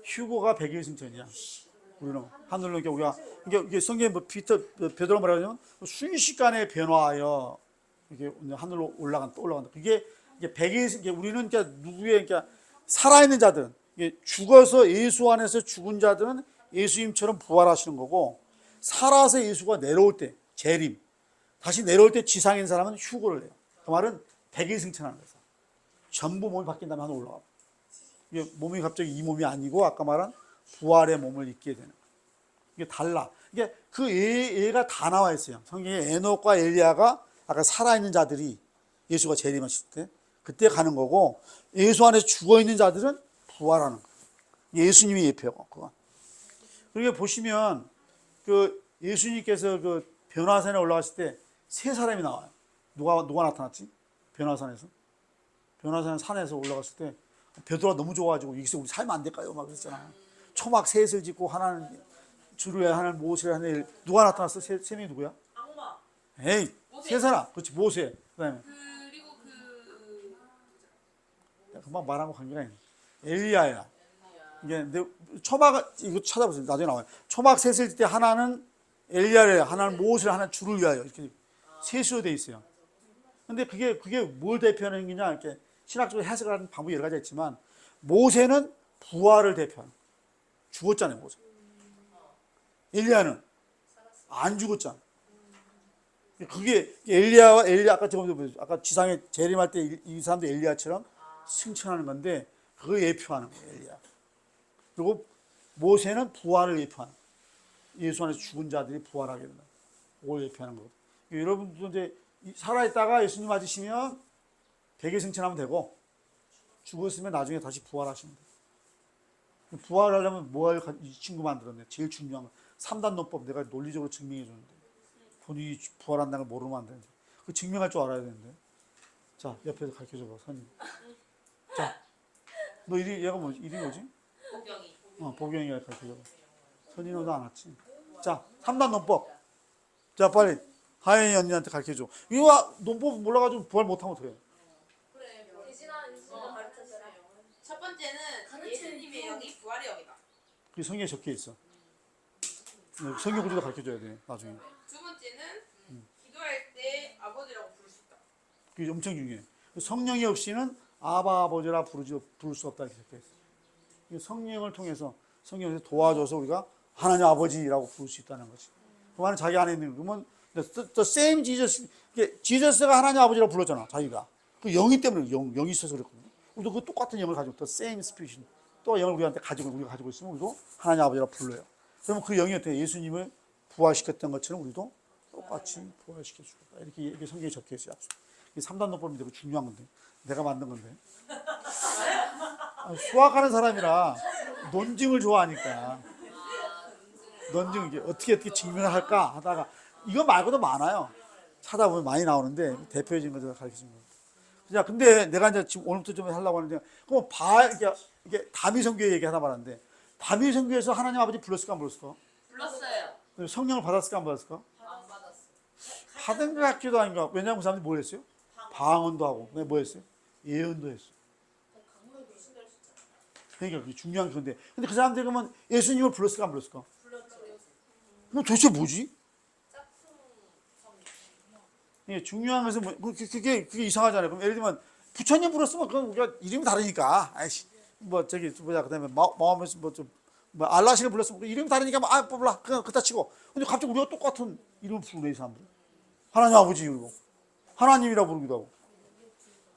휴거가 백일승천이야. 우리는 하늘로 이게 성경에 뭐 베드로 말하자면 순식간에 변화하여 이게 하늘로 올라간다. 그게 이게 우리는 누구의 살아있는 자들은 죽어서 예수 안에서 죽은 자들은 예수님처럼 부활하시는 거고 살아서 예수가 내려올 때 재림 다시 내려올 때 지상에 있는 사람은 휴거를 해요. 그 말은 백일승천하는 거죠. 전부 몸이 바뀐 다음에 하늘 올라가. 이게 몸이 갑자기 이 몸이 아니고 아까 말한 부활의 몸을 입게 되는 거예요. 이게 달라. 이게 그 예가 다 나와 있어요. 성경에 에녹과 엘리야가 아까 살아있는 자들이 예수가 재림하실 때 그때 가는 거고 예수 안에 죽어있는 자들은 부활하는 거예요. 예수님이 예표고 그건. 그리고 보시면 그 예수님께서 그 변화산에 올라갔을 때 세 사람이 나와요. 누가 나타났지? 변화산에서. 변화산 산에서 올라갔을 때 베드로가 너무 좋아가지고 여기서 우리 살면 안 될까요? 막 그랬잖아. 초막 셋을 짓고 하나는 주루에 하나는 모세 하나는 누가 나타났어? 세 명이 누구야? 악마. 에이 모세. 세 사람. 그렇지 모세. 그다음에 그리고 금방 말한 거 관계가 있네. 엘리야야. 이게 초막 이거 찾아보세요. 나중에 나와요. 초막 셋을 짓 때 하나는 엘리야를 하나는 모세를 하나는 주를 위하여 이렇게 셋으로 돼 있어요. 근데 그게 뭘 대표하는 게냐 이렇게 신학적으로 해석하는 방법이 여러 가지 있지만 모세는 부활을 대표하는 거예요. 죽었잖아요 모세. 엘리야는 안 죽었잖아. 그게 엘리야 아까 지상에 재림할 때 이 사람도 엘리야처럼 승천하는 건데 그걸 예표하는 거예요 엘리야. 그리고 모세는 부활을 예표하는 거예요. 예수 안에서 죽은 자들이 부활하게 된다. 그걸 예표하는 거거든요. 여러분도 이제 살아있다가 예수님 맞으시면 백일승천하면 되고 죽었으면 나중에 다시 부활하시면 돼요. 부활하려면 이 친구 만들었네. 제일 중요한 건 3단 논법 내가 논리적으로 증명해 주는데 본인이 부활한다는 걸 모르면 안 되는데 그 증명할 줄 알아야 되는데 자 옆에서 가르쳐줘봐 선임. 자 너 얘가 이름이 뭐지? 복경이. 복용이가 가르쳐줘. 선인호도 안 왔지. 자, 3단 논법. 자, 빨리 하연이 언니한테 가르쳐줘. 이거 논법 몰라가지고 부활 못하면 어떡해. 그래. 대신한 인수가 가르쳤어요. 첫 번째는 예수님의 영이 부활의 영이다. 그게 성경에 적혀 있어. 성경 구조도 가르쳐줘야 돼, 나중에. 두 번째는 기도할 때 아버지라고 부를 수 있다. 그게 엄청 중요해. 성령이 없이는 아바 아버지라 부를 수 없다 이렇게 적혀 있어. 성령을 통해서 성령에서 도와줘서 우리가 하나님 아버지라고 부를 수 있다는 거지. 그 말은 자기 안에 있는 그러면 the same Jesus, 지저스가 하나님 아버지라고 불렀잖아, 자기가. 그 영이 때문에 영이 있어서 그랬거든요. 우리도 그 똑같은 영을 가지고 the same spirit, 또 영을 우리가 가지고 있으면 우리도 하나님 아버지라고 불러요. 그러면 그 영이 어떻게 예수님을 부활시켰던 것처럼 우리도 똑같이 부활시켜 주겠다. 이렇게 성경에 적혀 있어요. 이 3단 논법인데 중요한 건데 내가 만든 건데. 수학하는 사람이라 논증을 좋아하니까 논증 이게 어떻게 증명을 할까 하다가 이거 말고도 많아요. 찾아보면 많이 나오는데 대표적인 것들 가르쳐준 거예요. 자, 근데 내가 이제 지금 오늘부터 좀 하려고 하는데 그럼 이게 다미성교 얘기하다 말았는데 다미성교에서 하나님 아버지 불렀을까 안 불렀을까? 불렀어요. 성령을 받았을까 안 받았을까? 안 받았어. 받은 것 같기도 한가. 왜냐하면 그 사람들이 뭘 했어요? 방언도 하고 뭐 했어요? 예언도 했어. 그러니까 그게 중요한 건데 근데 그 사람들이 그러면 예수님을 불렀을까 안 불렀을까? 그럼 도대체 뭐지? 이게 중요한 것은 그게 이상하잖아요. 그럼 예를 들면 부처님 불렀으면 그건 우리가 이름이 다르니까 아이씨 뭐 저기 뭐야 그다음에 마음에서 뭐 알라시를 불렀으면 이름이 다르니까 몰라 그냥 그따 치고 근데 갑자기 우리가 똑같은 이름을 부르네 이 사람들. 하나님 아버지 그리고 하나님이라고 부르기도 하고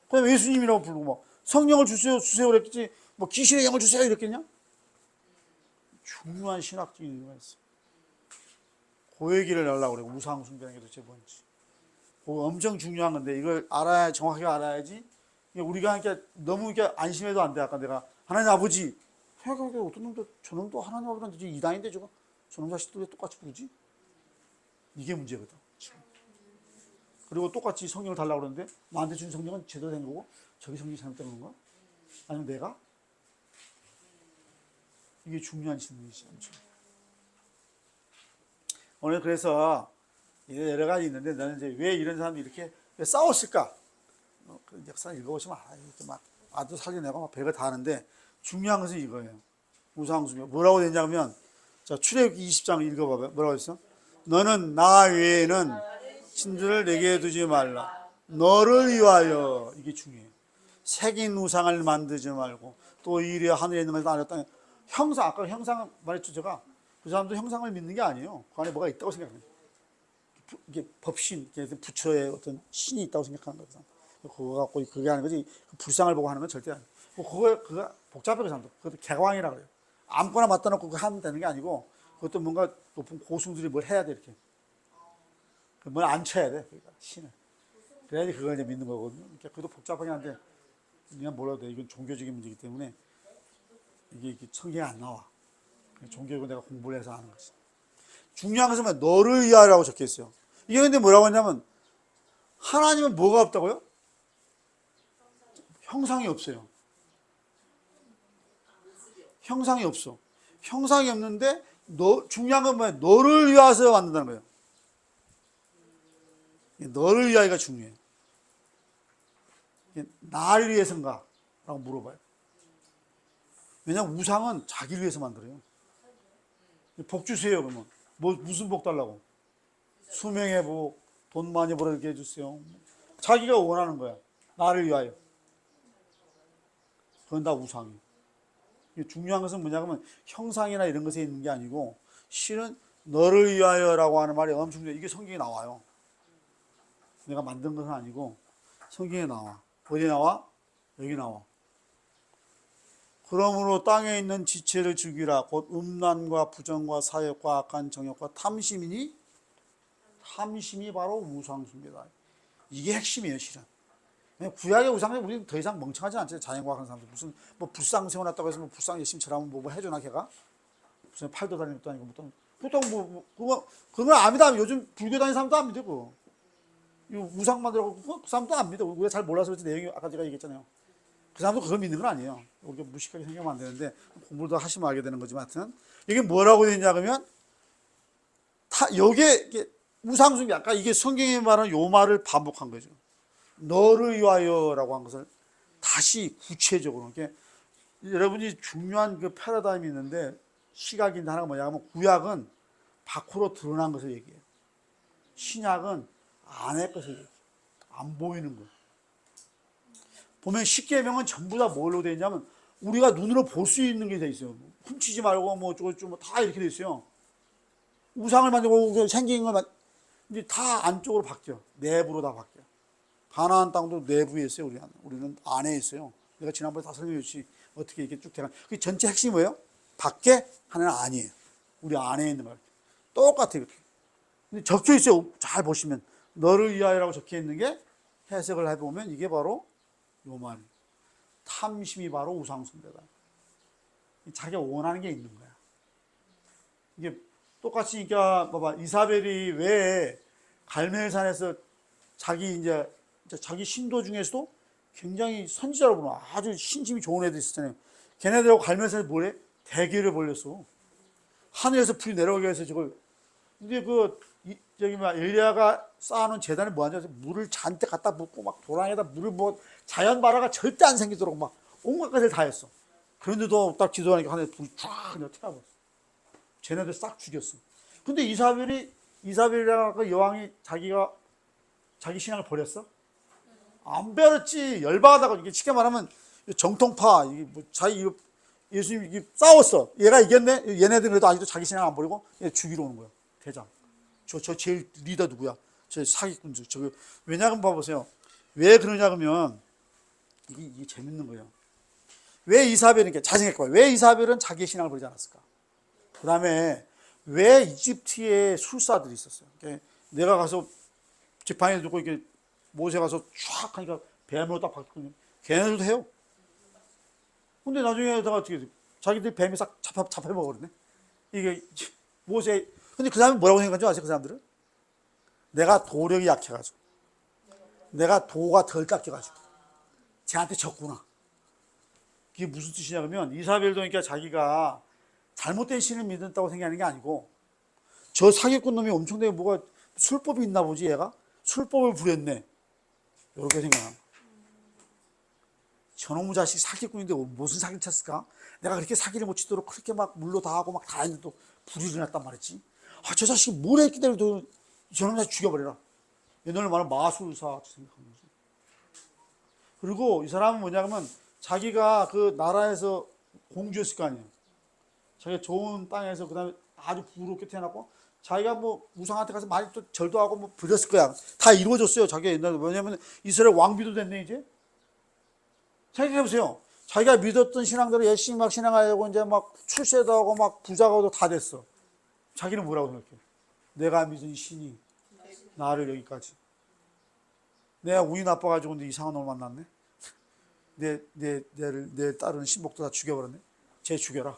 그다음에 예수님이라고 부르고 뭐 성령을 주세요 그랬겠지 뭐 귀신의 영을 주세요 이랬겠냐? 중요한 신학적인 이유가 있어. 그 얘기를 하려고 그래. 우상 숭배하는 게 도대체 뭔지. 그거 엄청 중요한 건데 이걸 정확하게 알아야지. 우리가 그러니까 너무 이렇게 안심해도 안 돼. 아까 내가 하나님 아버지 생각하기에 어떤 놈도 저놈도 하나님 아버지한테 이단인데 저거 저놈 자식도 왜 똑같이 부르지? 이게 문제거든. 지금. 그리고 똑같이 성령을 달라고 그러는데 나한테 준 성령은 제대로 된 거고 저기 성령이 잘못된 건가? 아니면 내가? 이게 중요한 질문이지. 엄청. 오늘 그래서 여러 가지 있는데 나는 이제 왜 이런 사람들이 이렇게 왜 싸웠을까? 그 역사 읽어보시면 이렇게 막 아주 살려내고 막 별거 다 하는데 중요한 것은 이거예요. 우상숭배. 뭐라고 되냐면 자 출애굽기 20장 읽어봐봐요. 뭐라고 했어? 너는 나 외에는 신들을 내게 두지 말라. 너를 위하여 이게 중요해요. 새긴 우상을 만들지 말고 또 이리 하늘에 있는 것을 알았다. 형상 아까 형상 말했죠 제가 그 사람도 형상을 믿는 게 아니에요. 그 안에 뭐가 있다고 생각해요. 이게 법신, 부처의 어떤 신이 있다고 생각하는 거죠. 그거 갖고 그게 하는 거지. 그 불상을 보고 하는 건 절대 아니에요. 그거 복잡해 그 사람도. 그것도 개광이라 그래요. 아무거나 맞다 놓고 그거 하면 되는 게 아니고 그것도 뭔가 높은 고승들이 뭘 해야 돼 이렇게. 뭘 안 쳐야 돼. 그러니까 신을. 그래야지 그걸 이제 믿는 거거든요. 그러니까 그것도 복잡하긴 한데 그냥 뭐라도 돼. 이건 종교적인 문제이기 때문에 이게 성경에 안 나와. 종교를 내가 공부를 해서 하는 거지. 중요한 것은 너를 위하여라고 적혀 있어요. 이게 근데 뭐라고 하냐면 하나님은 뭐가 없다고요? 형상이 없어요. 형상이 없어. 형상이 없는데 중요한 건 뭐야? 너를 위해서 만든다는 거예요. 너를 위하여가 중요해. 나를 위해서인가? 라고 물어봐요. 왜냐하면 우상은 자기를 위해서 만들어요. 복 주세요 그러면 무슨 복 달라고? 수명의 복, 돈 많이 벌게 해주세요. 자기가 원하는 거야. 나를 위하여. 그건 다 우상이에요. 중요한 것은 뭐냐면 형상이나 이런 것에 있는 게 아니고 실은 너를 위하여라고 하는 말이 엄청 중요해요. 이게 성경에 나와요. 내가 만든 것은 아니고 성경에 나와. 어디 나와? 여기 나와. 그러므로 땅에 있는 지체를 죽이라. 곧 음란과 부정과 사욕과 악한 정욕과 탐심이니 탐심이 바로 우상숭배다. 이게 핵심이에요, 실은. 구약의 우상은 우리는 더 이상 멍청하지 않죠. 자연과학하는 사람들 무슨 뭐 불상 세워놨다고 해서 뭐 불상 열심히 절하면 뭐 해주나 걔가? 무슨 팔도 다니는 것도 아니고 보통 그거 안 믿어. 요즘 불교 다니는 사람도 안 믿어. 그거. 이 우상 만들고 그 사람도 안 믿어. 우리가 잘 몰라서 그렇지 내용이 아까 제가 얘기했잖아요. 그 사람도 그걸 믿는 건 아니에요. 우리가 무식하게 생각하면 안 되는데 공부를 더 하시면 알게 되는 거지만 하여튼 이게 뭐라고 되어 있냐 그러면 이게 우상숭배 아까 이게 성경에 말하는 요 말을 반복한 거죠. 너를 위하여라고 한 것을 다시 구체적으로 이렇게 여러분이 중요한 그 패러다임이 있는데 시각인데 하나가 뭐냐 하면 구약은 밖으로 드러난 것을 얘기해요. 신약은 안의 것을 얘기해요. 안 보이는 것. 보면 십계명은 전부 다 뭘로 되어 있냐면 우리가 눈으로 볼 수 있는 게 되어 있어요. 훔치지 말고 뭐 어쩌고 다 이렇게 되어 있어요. 우상을 만들고 생긴 걸 이제 다 안쪽으로 바뀌어. 내부로 다 바뀌어. 가나안 땅도 내부에 있어요. 우리는 안에 있어요. 내가 지난번에 다 설명했지. 어떻게 이렇게 쭉 돼가. 그 전체 핵심이 뭐예요? 밖에 하나는 아니에요. 우리 안에 있는 말. 똑같아요. 이렇게. 근데 적혀 있어요. 잘 보시면. 너를 위하여라고 적혀 있는 게 해석을 해보면 이게 바로 요 말. 탐심이 바로 우상숭배다. 자기가 원하는 게 있는 거야. 이게 똑같이, 그러니까, 봐봐. 이사벨이 왜 갈멜산에서 자기 신도 중에서도 굉장히 선지자로 보는 아주 신심이 좋은 애들 있었잖아요. 걔네들하고 갈멜산에 뭐래? 대결을 벌렸어. 하늘에서 불이 내려오게 해서 저걸. 근데 엘리야가 쌓아놓은 재단에 뭐 하냐? 물을 잔뜩 갖다 붓고 막 도랑에다 물을 뭐 자연 발화가 절대 안 생기도록 막 온갖 것을 다 했어. 그런데도 딱 기도하니까 하늘에 불이 쫙 그냥 튀어버렸어. 쟤네들 싹 죽였어. 근데 이사벨이라는 그 여왕이 자기 신앙을 버렸어? 안 버렸지. 열받아가지고, 이게 쉽게 말하면 정통파, 이게 뭐 예수님 이게 싸웠어. 얘가 이겼네? 얘네들은 그래도 아직도 자기 신앙 안 버리고 얘 죽이러 오는 거야. 대장. 저 제일 리더 누구야? 저 사기꾼들. 왜냐하면 봐보세요. 왜 그러냐 그러면 이게 재밌는 거예요. 왜 이사벨은, 잘 생각해봐요. 왜 이사벨은 자기의 신앙을 버리지 않았을까? 그 다음에 왜 이집트에 술사들이 있었어요? 내가 가서 지팡이 두고 이렇게 모세 가서 쫙 하니까 뱀으로 딱 바뀌거든요. 걔네들도 해요. 근데 나중에다가 어떻게 돼? 자기들 뱀이 싹 잡혀먹어버리네. 이게 모세. 근데 그 다음에 뭐라고 생각하지 아세요? 그 사람들은? 내가 도력이 약해가지고, 내가 도가 덜 깎여가지고 쟤한테 졌구나. 그게 무슨 뜻이냐 그러면 이사벨도 그러니까 자기가 잘못된 신을 믿었다고 생각하는 게 아니고 저 사기꾼 놈이 엄청 되게 뭐가 술법이 있나 보지 얘가? 술법을 부렸네. 이렇게 생각합니다. 저놈의 자식 사기꾼인데 무슨 사기를 쳤을까? 내가 그렇게 사기를 못 치도록 그렇게 막 물로 다 하고 막 다 했는데 또 불이 일어났단 말이지. 저 자식이 뭘 했기 때문에 저놈의 자식 죽여버려라. 옛날에 말하는 마술사 생각하는 거지. 그리고 이 사람은 뭐냐면 자기가 그 나라에서 공주였을 거 아니에요. 자기가 좋은 땅에서 그 다음에 아주 부럽게 태어났고 자기가 뭐 우상한테 가서 많이 또 절도 하고 뭐 부렸을 거야. 다 이루어졌어요. 자기가 옛날에. 왜냐면 이스라엘 왕비도 됐네 이제. 생각해보세요. 자기가 믿었던 신앙대로 열심히 막 신앙하려고 이제 막 출세도 하고 막 부자가도 다 됐어. 자기는 뭐라고 생각해? 내가 믿은 신이 나를 여기까지. 내가 운이 나빠가지고 근데 이상한 놈을 만났네. 내 딸은 신복도 다 죽여버렸네. 쟤 죽여라.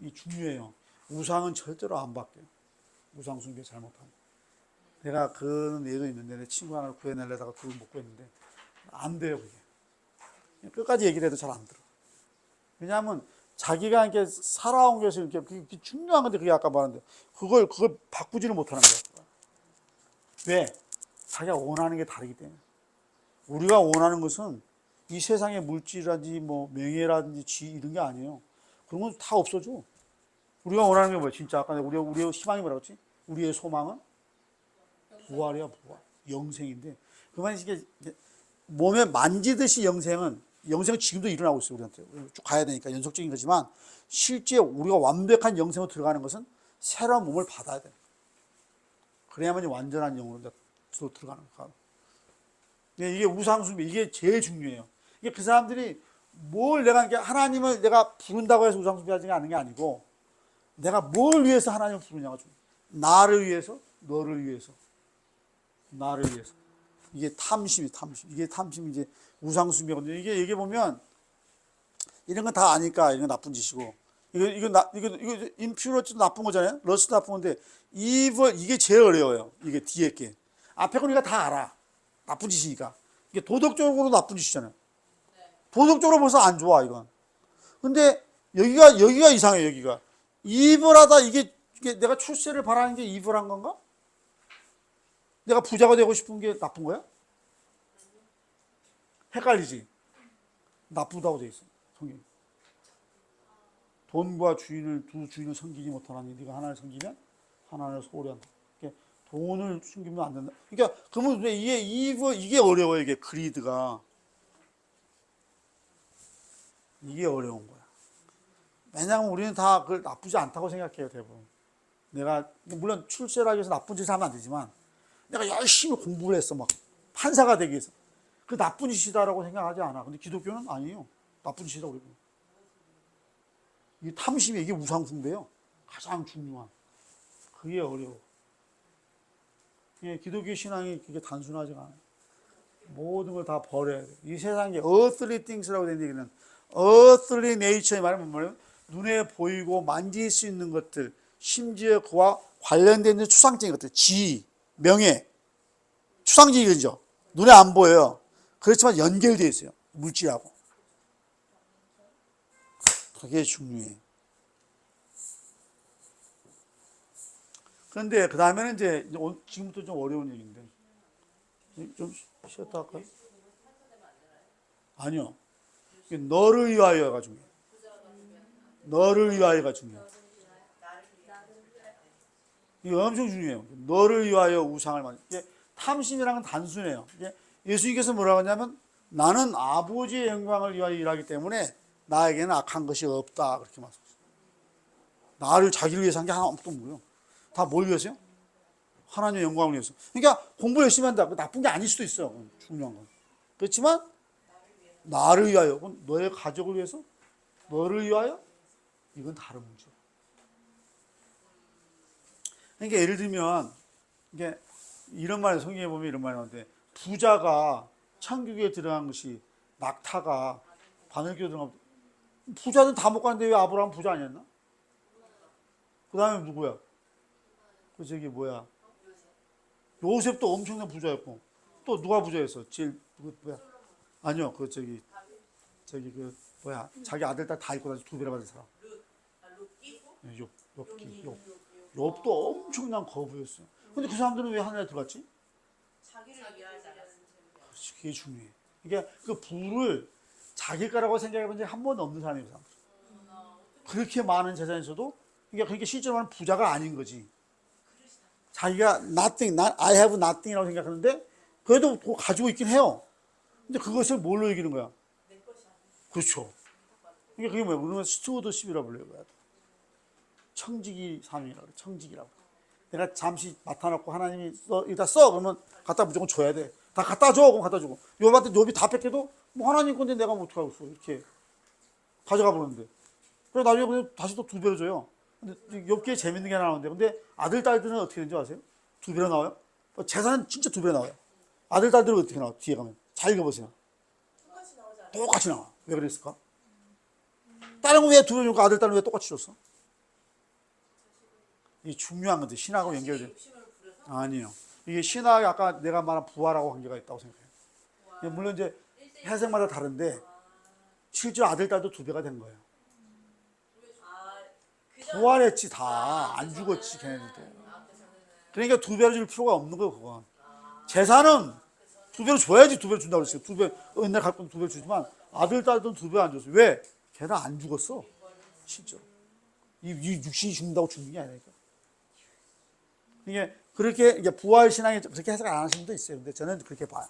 이 중요해요. 우상은 절대로 안 바뀌어요. 우상 숭배 잘못하면. 내가 그런 예도 있는데 내 친구 하나를 구해내려다가 그걸 못 구했는데 안 돼요 그게. 끝까지 얘기를 해도 잘 안 들어. 왜냐하면 자기가 이렇게 살아온 것이 이렇게 중요한 건데 그게 아까 말했는데 그걸 바꾸지를 못하는 거야. 왜? 자기가 원하는 게 다르기 때문에. 우리가 원하는 것은 이 세상의 물질이라든지 뭐 명예라든지 지 이런 게 아니에요. 그런 건 다 없어져. 우리가 원하는 게 뭐야? 진짜 아까 우리의 희망이 뭐라고 했지? 우리의 소망은 부활이야, 부활. 영생인데 그 말이 이게 몸에 만지듯이 영생은 지금도 일어나고 있어요. 우리한테 쭉 가야 되니까 연속적인 거지만 실제 우리가 완벽한 영생으로 들어가는 것은 새로운 몸을 받아야 돼. 그래야만 완전한 영으로 들어가는 거야. 이게 우상숭배, 이게 제일 중요해요. 이게 그 사람들이 뭘 하나님을 내가 부른다고 해서 우상숭배하지 않는 게 아니고 내가 뭘 위해서 하나님을 부르냐가 중요해요. 나를 위해서, 너를 위해서, 나를 위해서. 이게 탐심이. 이게 탐심이 이제 우상숭배거든요. 이게 얘기해 보면 이런 건 다 아니까 이건 나쁜 짓이고 이거 임퓨러티도 나쁜 거잖아요. 러스도 나쁜 건데 이게 제일 어려워요. 이게 뒤에 게 앞에 거니까 다 알아. 나쁜 짓이니까. 이게 도덕적으로 나쁜 짓이잖아요. 도덕적으로 벌써 안 좋아, 이건. 근데 여기가 이상해요, 여기가. 이불하다, 이게 내가 출세를 바라는 게 이불한 건가? 내가 부자가 되고 싶은 게 나쁜 거야? 헷갈리지? 나쁘다고 돼 있어, 성경. 돈과 두 주인을 섬기지 못하나니 네가 하나를 섬기면 하나를 소홀히 한다. 돈을 숨기면 안 된다. 그러니까 그러면 이게 어려워요. 이게 그리드가 이게 어려운 거야. 왜냐하면 우리는 다 그걸 나쁘지 않다고 생각해요, 대부분. 내가 물론 출세를 하기 위해서 나쁜 짓을 하면 안 되지만 내가 열심히 공부를 했어, 막 판사가 되기 위해서. 그 나쁜 짓이다라고 생각하지 않아. 근데 기독교는 아니에요. 나쁜 짓이라고 그래요. 이 탐심이 이게 우상숭배예요. 가장 중요한. 그게 어려워. 예, 기독교 신앙이 그게 단순하지가 않아요. 모든 걸 다 버려야 돼. 이 세상에 earthly things라고 된 얘기는 earthly nature의 말은 뭐예요? 눈에 보이고 만질 수 있는 것들, 심지어 그와 관련된 있는 추상적인 것들, 지위, 명예, 추상적이죠. 눈에 안 보여요. 그렇지만 연결되어 있어요. 물질하고. 그게 중요해. 그런데 그 다음에는 이제 지금부터 좀 어려운 얘기인데 좀 쉬었다 할까요? 아니요. 너를 위하여가 중요해. 너를 위하여가 중요해. 이거 엄청 중요해요. 너를 위하여 우상을 만들. 이게 탐심이란 건 단순해요. 이게 예수님께서 뭐라고 하냐면 나는 아버지의 영광을 위하여 일하기 때문에 나에게는 악한 것이 없다. 그렇게 말씀하셨어요. 나를 자기를 위해서 한 게 하나 없던 거예요. 다 뭘 위해서요? 하나님의 영광을 위해서. 그러니까 공부 열심히 한다. 나쁜 게 아닐 수도 있어요. 중요한 건. 그렇지만 나를 위하여, 너의 가족을 위해서, 너를 위하여, 이건 다른 문제예요. 그러니까 예를 들면 이게 이런 말 성경에 보면 이런 말이 나오는데 부자가 천국에 들어간 것이 낙타가 바늘기로 들어간 부자는 다 못 가는데 왜 아브라함 부자 아니었나? 그 다음에 누구야? 그 저기 뭐야? 요셉도 엄청난 부자였고 또 누가 부자였어? 제일 뭐야? 아니요 그 저기 그 뭐야? 자기 아들 딸 다 있고 나서 2배를 받은 사람. 욥도 엄청난 거부였어요. 근데 그 사람들은 왜 하늘에 들어갔지? 자기를 위하지 않았어요. 그게 중요해. 그러니까 그 부를 자기 거라고 생각해 본 적이 한 번도 없는 사람이에요. 사람들. 그렇게 많은 재산이 있어도 그러니까 실제로 는 부자가 아닌 거지. 자기가 nothing, I have nothing이라고 생각하는데 그래도 가지고 있긴 해요. 근데 그것을 뭘로 이기는 거야? 그렇죠. 그러니까 그게 뭐야? 우리는 스튜어드십이라고 불러요. 청지기 삶이라고 그래. 청지기라고. 내가 잠시 맡아놓고 하나님이 이따 써 그러면 갖다 무조건 줘야 돼. 다 갖다 줘 그럼 갖다 주고 욥한테 욥이 다 뺏겨도 뭐 하나님 건데 내가 뭐 어떡하고 있어 이렇게 가져가 보는데 그래 나중에 그냥 다시 또 2배로 줘요. 근데 욥기에 재밌는 게 하나 나오는데 근데 아들 딸들은 어떻게 되는지 아세요? 2배로 나와요? 재산은 진짜 2배로 나와요. 아들 딸들은 어떻게 나와? 뒤에 가면 잘 읽어보세요. 똑같이 나와. 왜 그랬을까? 다른 거 왜 2배 주고 아들 딸은 왜 똑같이 줬어? 이게 중요한 건데 신하고 연결돼. 아니에요. 이게 신하가 아까 내가 말한 부하라고 관계가 있다고 생각해요. 물론 이제 해석마다 다른데 실제로 아들 딸도 2배가 된 거예요. 부활했지 다. 안 죽었지 걔네들도. 그러니까 2배로 줄 필요가 없는 거예요 그건. 재산은 2배로 줘야지 2배로 준다고 그랬어요. 2배 옛날 갖고 2배로 주지만 아들 딸도 2배 안 줬어요. 왜? 걔는 안 죽었어. 실제로. 이 육신이 죽는다고 죽는 게 아니니까. 이게 그렇게 이게 부활 신앙이 그렇게 해석 안 하시는 분도 있어요. 근데 저는 그렇게 봐요.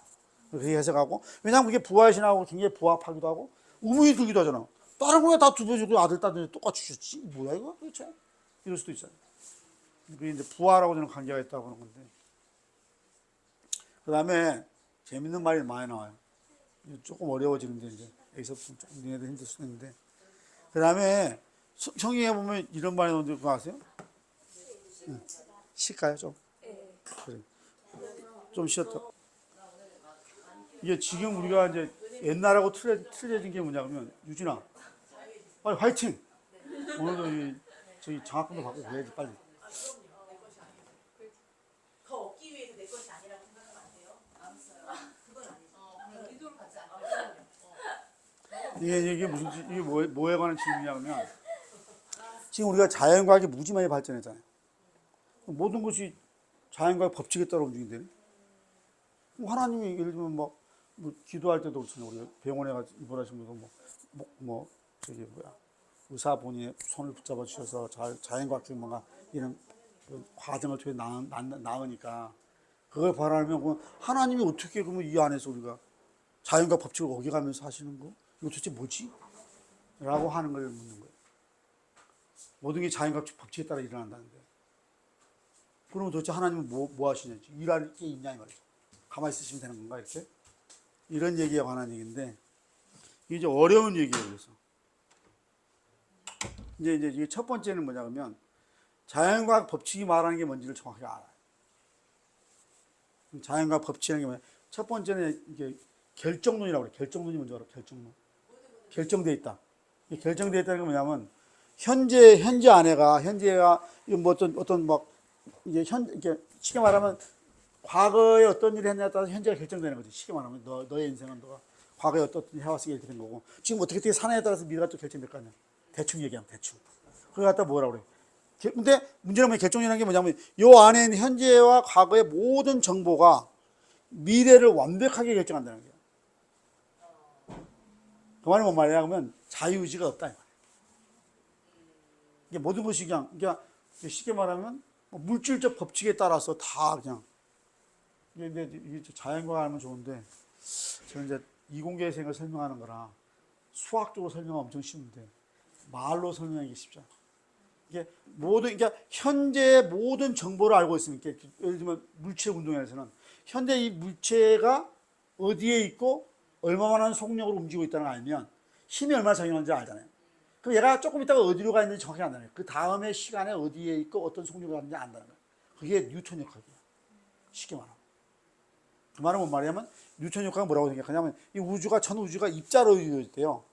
그렇게 해석하고 왜냐하면 그게 부활 신앙하고 굉장히 부합하기도 하고 의문이 들기도 하잖아. 다른 거에 다 2배 주고 아들 딸들 똑같이 주셨지 뭐야 이거 도대체 이럴 수도 있잖아요. 그게 이제 부활하고 저는 관계가 있다고 하는 건데. 그 다음에 재밌는 말이 많이 나와요. 조금 어려워지는데 이제 여기서부터 조금 너네들 힘들 수도 있는데. 그 다음에 성경에 보면 이런 말이 나오는데 그거 아세요? 쉴까요 좀? 그래. 좀 쉬었다. 이게 지금 우리가 이제 옛날하고 틀려진 게 뭐냐면 유진아, 빨리 화이팅. 오늘도 저희 장학금도 받고 그래야지 빨리. 더 얻기 위해서 내 것이 아니라고 생각하면 안 돼요. 알았어요. 그건 아니죠. 이게 무슨 이게 뭐에 관한 질문이냐면 지금 우리가 자연과학이 무지 많이 발전했잖아요. 모든 것이 자연과학 법칙에 따라 움직인대요. 하나님이 예를 들면 뭐 기도할 때도 그렇잖아요. 우리 병원에 가서 입원하신 분도 저기 의사 본인의 손을 붙잡아 주셔서 자연과학적인 뭔가 이런 과정을 통해 나으니까 그걸 바라면 하나님이 어떻게 그러면 이 안에서 우리가 자연과 법칙을 어겨가면서 하시는 거? 이거 도대체 뭐지? 라고 하는 걸 묻는 거예요. 모든 게 자연과 법칙에 따라 일어난다는데. 그러면 도대체 하나님은 뭐 하시는지 일할 게 있냐 이 말이죠. 가만히 있으시면 되는 건가 이렇게? 이런 얘기에 관한 얘기인데 이게 이제 어려운 얘기예요. 그래서 이제 이게 첫 번째는 뭐냐 그러면 자연과학 법칙이 말하는 게 뭔지를 정확하게 알아요. 자연과학 법칙이라는 게 뭐냐? 첫 번째는 이게 결정론이라고 그래. 결정론이 뭔지 알아? 결정론. 결정돼 있다. 이게 결정돼 있다는 게 뭐냐면 현재 아내가 뭐 어떤 막 이게 이게 쉽게 말하면 과거에 어떤 일을 했냐에 따라서 현재가 결정되는 거지. 쉽게 말하면 너의 인생은 너가 과거에 어떤 일을 해왔으니까 이렇게 된 거고 지금 어떻게 사느냐에 따라서 미래가 또 결정될 거 아니야. 대충 얘기하면 대충. 그걸 갖다 뭐라고 그래. 근데 문제는 결정이라는 게 뭐냐면 요 안에 있는 현재와 과거의 모든 정보가 미래를 완벽하게 결정한다는 거예요. 그 말은 뭔 말이냐 하면 자유의지가 없다. 이게 모든 것이 그냥 쉽게 말하면 물질적 법칙에 따라서 다 그냥 이게 자연과학 하면 좋은데 저는 이제 이공계생을 설명하는 거라 수학적으로 설명하면 엄청 쉬운데 말로 설명하기 쉽지 않아요. 이게 그러니까 현재의 모든 정보를 알고 있으면 예를 들면 물체 운동에서는 현재 이 물체가 어디에 있고 얼마만한 속력으로 움직이고 있다는 걸 알면 힘이 얼마나 작용하는지 알잖아요. 그럼 얘가 조금 있다가 어디로 가 있는지 정확히 안다는 거예요. 그 다음에 시간에 어디에 있고 어떤 속력을 하는지 안다는 거예요. 그게 뉴턴 역학이에요. 쉽게 말하면. 그 말은 뭔 말이냐면 뉴턴 역학은 뭐라고 생각하냐면 이 전 우주가 입자로 이루어졌대요.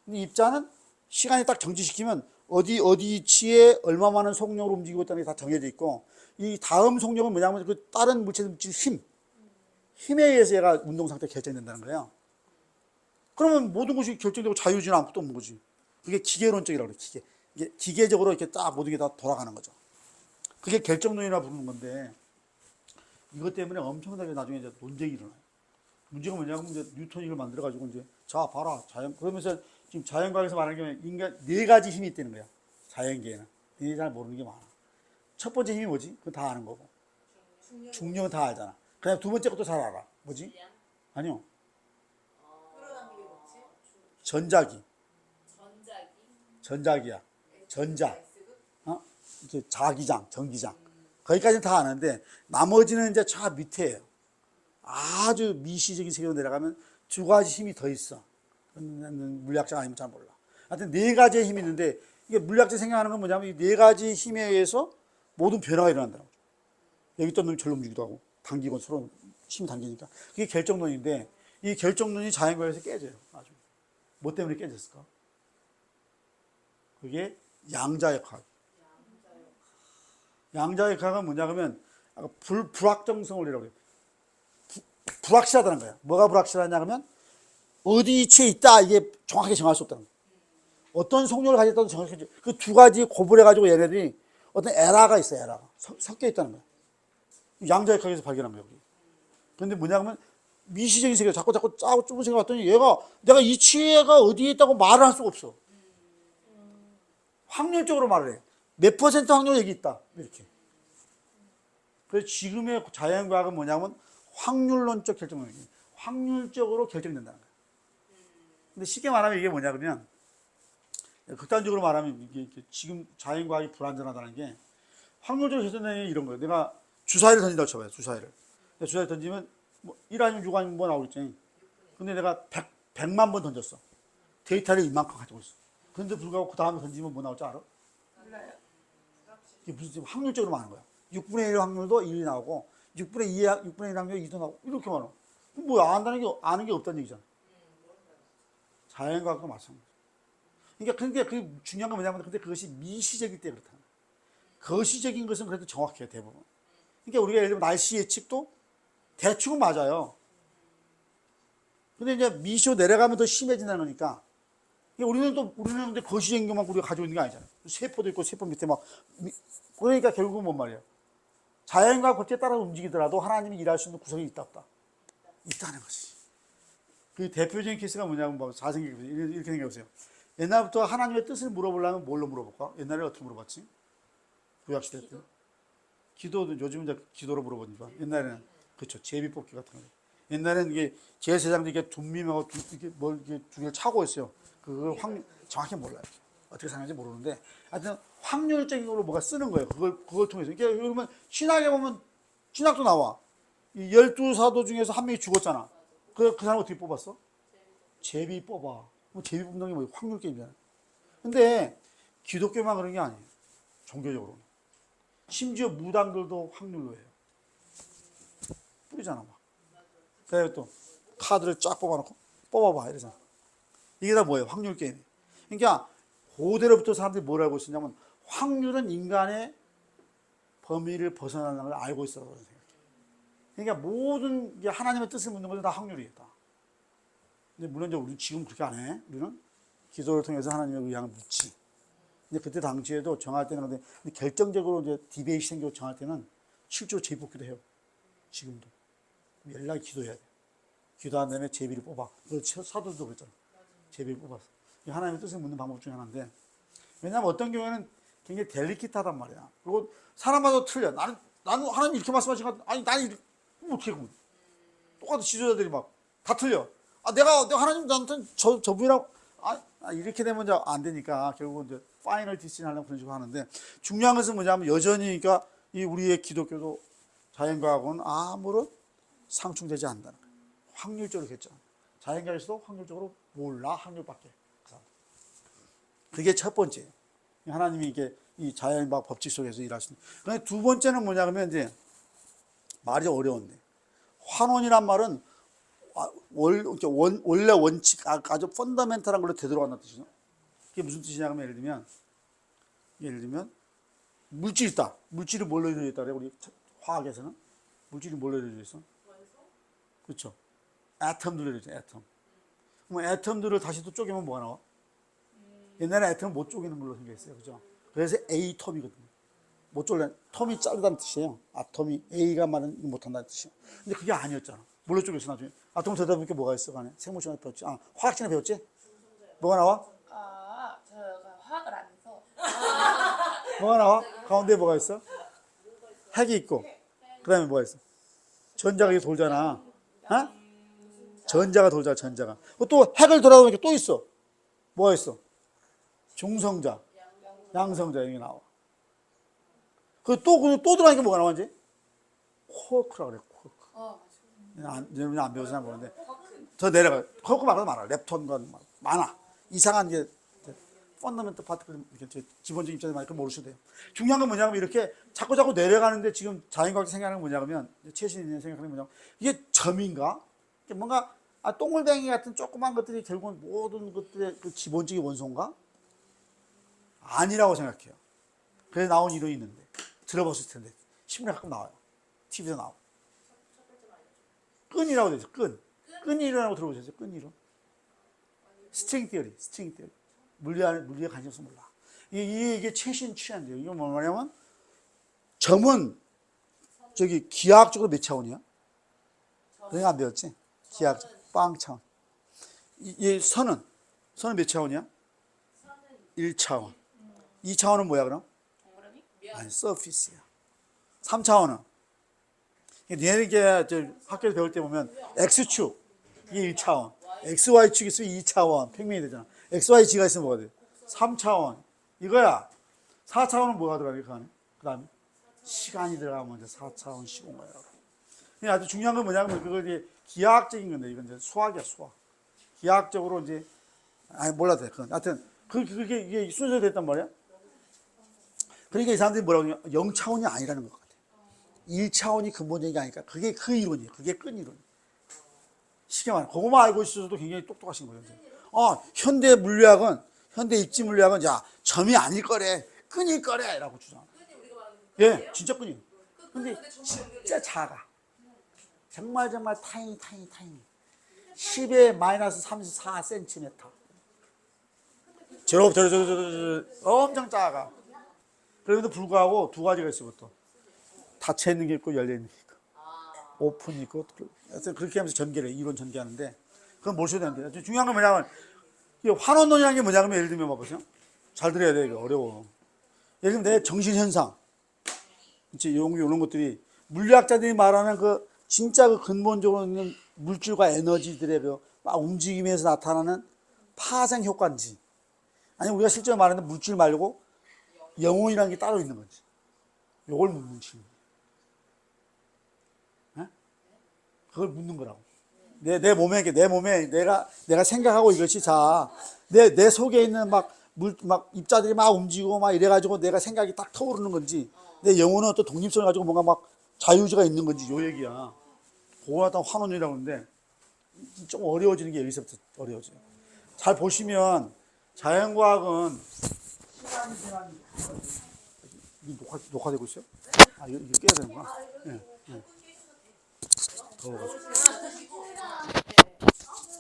근데 입자는 시간이 딱 정지시키면 어디 위치에 얼마만한 속력으로 움직이고 있다는 게 다 정해져 있고 이 다음 속력은 뭐냐면 그 다른 물질 힘에 의해서 얘가 운동 상태가 결정된다는 거예요. 그러면 모든 것이 결정되고 자유지는 아무것도 없는 거지. 그게 기계론적이라고 그래. 이게 기계적으로 이렇게 딱 모든 게 다 돌아가는 거죠. 그게 결정론이라 부르는 건데 이것 때문에 엄청나게 나중에 이제 논쟁이 일어나요. 문제가 뭐냐면 이제 뉴턴이 이걸 만들어 가지고 이제 자 봐라 그러면서 지금 자연과학에서 말하는 게 인간 4가지 힘이 있다는 거야. 자연계에는. 이게 잘 모르는 게 많아. 첫 번째 힘이 뭐지? 그건 다 아는 거고. 중력은 다 알잖아. 그다음에 두 번째 것도 잘 알아. 뭐지? 아니요. 끌어당기는 거지. 전자기. 전자기야. 전자. 이렇게 자기장, 전기장. 거기까지는 다 아는데 나머지는 이제 저 밑에예요. 아주 미시적인 세계로 내려가면 2가지 힘이 더 있어. 물리학자가 아니면 잘 몰라. 하여튼 4가지의 힘이 있는데 이게 물리학자 생각하는 건 뭐냐면 이 4가지 힘에 의해서 모든 변화가 일어난다는 거죠. 여기 있던 놈이 절로 움직이기도 하고 당기고 서로 힘이 당기니까 그게 결정론인데 이 결정론이 자연과학에서 깨져요. 아주. 뭐 때문에 깨졌을까? 그게 양자역학. 양자역학은 뭐냐 그러면 불확정성을 이라고 해요. 불확실하다는 거야. 뭐가 불확실하냐 그러면 어디 위치에 있다 이게 정확하게 정할 수 없다는 거야. 어떤 속력을 가졌다도 정확하게 그 2가지 고분해 가지고 얘네들이 어떤 에러가 있어요. 에러가 섞여 있다는 거야. 양자역학에서 발견한 거예요. 그런데 뭐냐 그러면 미시적인 세계 자꾸 짜고 좁은 세계 봤더니 얘가 내가 이 치가 어디에 있다고 말을 할 수가 없어. 확률적으로 말을 해. 몇 % 확률 여기 있다. 이렇게. 그래서 지금의 자연과학은 뭐냐면 확률론적 결정론이에요. 확률적으로 결정된다는 거예요. 근데 쉽게 말하면 이게 뭐냐 그러면 극단적으로 말하면 이게 지금 자연과학이 불완전하다는 게 확률적으로 결정되는 게 이런 거예요. 내가 주사위를 던진다고 쳐봐요. 주사위를 던지면 뭐 1 아니면 6 아니면 뭐 나오겠지. 근데 내가 100만 번 던졌어. 데이터를 이만큼 가지고 있어. 그런데 불구하고 그 다음에 던지면 뭐 나올지 알아? 몰라요. 이게 무슨 확률적으로 많은 거야. 6분의 1 확률도 1이 나오고 6분의 1 확률 2도 나오고 이렇게 많아. 뭐 아는 게 없다는 얘기잖아. 자연과학도 마찬가지. 그러니까 그 중요한 건 뭐냐면 근데 그것이 미시적일 때 그렇다. 거시적인 것은 그래도 정확해요 대부분. 그러니까 우리가 예를 들면 날씨 예측도 대충은 맞아요. 근데 이제 미시로 내려가면 더 심해진다는 거니까 우리는 근데 거시경만 우리가 가지고 있는 게 아니잖아요. 세포도 있고 세포 밑에 막 그러니까 결국은 뭔 말이에요? 자연과 법칙에 따라 움직이더라도 하나님이 일할 수 있는 구석이 있다 없다? 있다는 것이. 그 대표적인 케이스가 뭐냐면 뭐 자생각해보세요. 이렇게 생각해보세요. 옛날부터 하나님의 뜻을 물어보려면 뭘로 물어볼까? 옛날에 어떻게 물어봤지? 구약시대 때. 기도도 요즘은 이제 기도로 물어보니까 옛날에는 그렇죠. 제비 뽑기 같은 거. 옛날에는 이게 제사장들이 이게 둠밈하고 이렇게 뭘 이렇게 두 개를 차고 있어요. 그걸 정확히 몰라요. 어떻게 사는지 모르는데 하여튼 확률적인 걸로 뭐가 쓰는 거예요. 그걸 통해서. 그러니까 그러면 신학에 보면 신학도 나와. 이 12사도 중에서 한 명이 죽었잖아. 그 사람 어떻게 뽑았어? 제비 뽑아. 뭐 제비 뽑는 게 뭐 확률 게임이잖아. 근데 기독교만 그런 게 아니에요. 종교적으로. 심지어 무당들도 확률로 해요. 뿌리잖아 막. 그래서 또 카드를 쫙 뽑아놓고 뽑아봐 이러잖아. 이게 다 뭐예요? 확률 게임. 그러니까 고대로부터 사람들이 뭘 알고 있었냐면 확률은 인간의 범위를 벗어나는 걸 알고 있었다고 생각해요. 그러니까 모든 게 하나님의 뜻을 묻는 것은 다 확률이에요. 다. 근데 물론 이제 우리는 지금 그렇게 안 해. 우리는 기도를 통해서 하나님의 의향을 묻지. 근데 그때 당시에도 정할 때는 근데 결정적으로 이제 디베이트 생기고 정할 때는 실제로 제비 뽑기도 해요. 지금도. 연락이 기도해야 돼. 기도한 다음에 제비를 뽑아. 그 사도들도 그랬잖아. 제비를 뽑았어. 하나님의 뜻을 묻는 방법 중에 하나인데, 왜냐하면 어떤 경우에는 굉장히 델리키트하단 말이야. 그리고 사람마다 틀려. 나는 하나님 이렇게 말씀하시니까, 아니, 나는 어떻게 그러면. 똑같은 지도자들이 막 다 틀려. 내가 하나님 나한테 저 분이라고, 이렇게 되면 이제 안 되니까, 결국은 이제 파이널 디시전 하려고 그런 식으로 하는데, 중요한 것은 뭐냐면 여전히, 그러니까 이 우리의 기독교도 자연과학은 아무런 상충되지 않는다는 거예요. 확률적으로 했죠. 자연과에서도 확률적으로 몰라, 확률밖에. 그게 첫 번째예요. 하나님이 이게 이 자연과학 법칙 속에서 일하시는. 그런데 두 번째는 뭐냐 그러면 이제 말이 어려운데 환원이란 말은 원래 원칙 아주 펀더멘탈한 걸로 되돌아간다는 뜻이죠. 그게 무슨 뜻이냐 하면 예를 들면 물질 있다. 물질이 뭘로 이루어져 있다 그래 우리 화학에서는 물질이 뭘로 이루어져 있어? 그렇죠. 애텀들로 이루어져 있죠. 애텀. 그럼 애텀들을 다시 또 쪼개면 뭐가 나와? 옛날에 애텀은 못 쪼개는 걸로 생겼어요. 그죠? 그래서 A텀이거든요. 못 쪼개, 텀이 자르다는 뜻이에요. 아톰이 A가 말은 못한다는 뜻이에요. 근데 그게 아니었잖아. 뭘로 쪼개서 나중에? 아톰 되다 보니까 뭐가 있어? 간에 생물 시간에 배웠지? 화학 시간에 배웠지? 뭐가 나와? 제가 화학을 안 해서. 뭐가 나와? 가운데 뭐가 있어? 핵이 있고. 그 다음에 뭐가 있어? 전자가 이렇게 돌잖아. 전자가 돌잖아, 전자가. 또 핵을 돌아보니까 또 있어. 뭐가 있어? 중성자, 양성자, 이게 나와. 또 들어가니까 뭐가 나오지? 쿼크라고 그래, 쿼크. 여러분이 안 배워서 잘 모르는데. 더 내려가. 쿼크 말하도 많아. 렙톤과 많아. 이상한 게, 펀더멘트 파티클, 이렇게 기본적인 입장에서 많이 모르셔도 돼요. 중요한 건 뭐냐면 이렇게 자꾸 내려가는데 지금 자연과학이 생각하는 건 뭐냐면, 최신이 생각하는 건 뭐냐면, 이게 점인가? 뭔가, 동글뱅이 같은 조그만 것들이 결국은 모든 것들의 그 기본적인 원소인가? 아니라고 생각해요. 그래서 나온 이론이 있는데 들어봤을 텐데 신문에 가끔 나와요. TV에서 나오고. 끈이라고 되죠. 끈 이론이라고 들어보셨어요? 끈 이론. 스트링 티어리. 물리에 관심 없어 몰라. 이게 최신 취한데요. 이게 뭐냐면 점은 저기 기하학적으로 몇 차원이야? 그냥 안 배웠지? 기하학적 빵 차원. 이 선은 몇 차원이야? 1차원. 2차원은 뭐야 그럼? 아니, 서피스야. 3차원은 얘네들이 학교에서 배울 때 보면 X축 이게 1차원, XY축이 있으면 2차원 평면이 되잖아. XYG가 있으면 뭐가 돼? 3차원 이거야. 4차원은 뭐가 들어가니? 그 다음에 시간이 들어가면 이제 4차원 시공간이야. 아주 중요한 건 뭐냐면 그걸 이제 기하학적인 건데 이건 이제 수학이야, 수학. 기하학적으로 이제 몰라도 돼. 그건 하여튼 그게 이게 순서가 됐단 말이야. 그러니까 이 사람들이 뭐라고 하냐면 0차원이 아니라는 것 같아. 1차원이 근본적인 게 아니까 그게 그 이론이에요. 그게 끈 이론이에요. 쉽게 말하면 그거만 알고 있어도 굉장히 똑똑하신 거예요. 현대 물리학은 현대 입지 물리학은 자 점이 아닐 거래, 끈일 거래 라고 주장해. 예, 진짜 끈이에요. 근데 진짜 작아. 정말 타이니. 10의 마이너스 34cm. 제로부터 엄청 작아. 그럼에도 불구하고 두 가지가 있어, 그것도. 닫혀 있는 게 있고 열려 있는 게 있고. 오픈이 있고. 하여튼 그렇게 하면서 전개를, 이론 전개하는데, 그건 모셔야 되는데. 중요한 건 뭐냐면, 이 환원론이라는 게 뭐냐면, 예를 들면 봐보세요. 잘 들어야 돼, 이거 어려워. 예를 들면 내 정신현상. 이런 것들이, 물리학자들이 말하는 그, 진짜 그 근본적으로 있는 물질과 에너지들의 그, 막 움직임에서 나타나는 파생 효과인지, 아니면 우리가 실제로 말하는 물질 말고, 영혼이라는 게 따로 있는 건지. 요걸 묻는 질문. 그걸 묻는 거라고. 내 몸에 내가 생각하고 이것이 내 속에 있는 막 입자들이 막 움직이고 막 이래가지고 내가 생각이 딱 터오르는 건지, 내 영혼은 어떤 독립성을 가지고 뭔가 막 자유의지가 있는 건지, 요 얘기야. 그걸 갖다 환원이라고 하는데, 좀 어려워지는 게 여기서부터 어려워져요. 잘 보시면, 자연과학은 시간이 지난, 녹화되고 있어요? 아, 이거 깨야 되는구나. 예, 예. 더워가지고.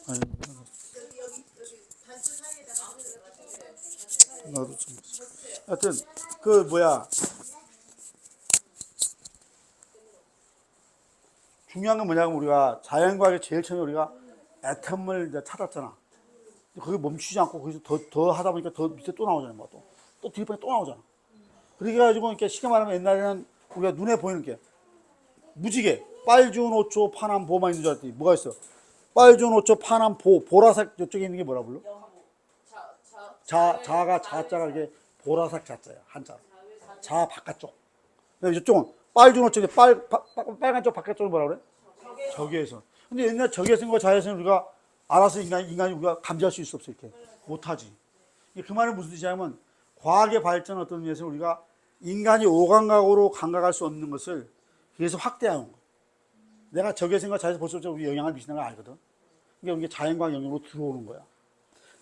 아니, 나도 좀. 하여튼, 중요한 건 뭐냐면, 우리가 자연과학에 제일 처음에 우리가 애텀을 이제 찾았잖아. 거기 멈추지 않고 거기서 더 하다 보니까 더 밑에 또 나오잖아. 뭐 또 뒷판에 또 나오잖아. 그렇게 해가지고, 이렇게 쉽게 말하면 옛날에는 우리가 눈에 보이는 게 무지개, 빨주노초, 파남, 보만 있는 줄 알았더니 뭐가 있어? 빨주노초, 파남, 보라색, 이쪽에 있는 게 뭐라 불러? 자자가 이게 보라색 자자야, 한자. 자 바깥쪽. 이쪽은 빨주노초인데 빨간 쪽 바깥쪽은 뭐라 그래? 적외선. 근데 옛날 적외선과 자외선을 우리가 알아서 인간이 우리가 감지할 수 있어 없어, 이렇게 못하지. 그 말은 무슨 뜻이냐면, 과학의 발전 어떤 의미에서 우리가 인간이 오감각으로 감각할 수 없는 것을 그래서 확대하는 거. 내가 적외선과 자외선 볼 수 없죠. 우리 영향을 미치는 걸 알거든. 그러니까 이게 자연과학 영역으로 들어오는 거야.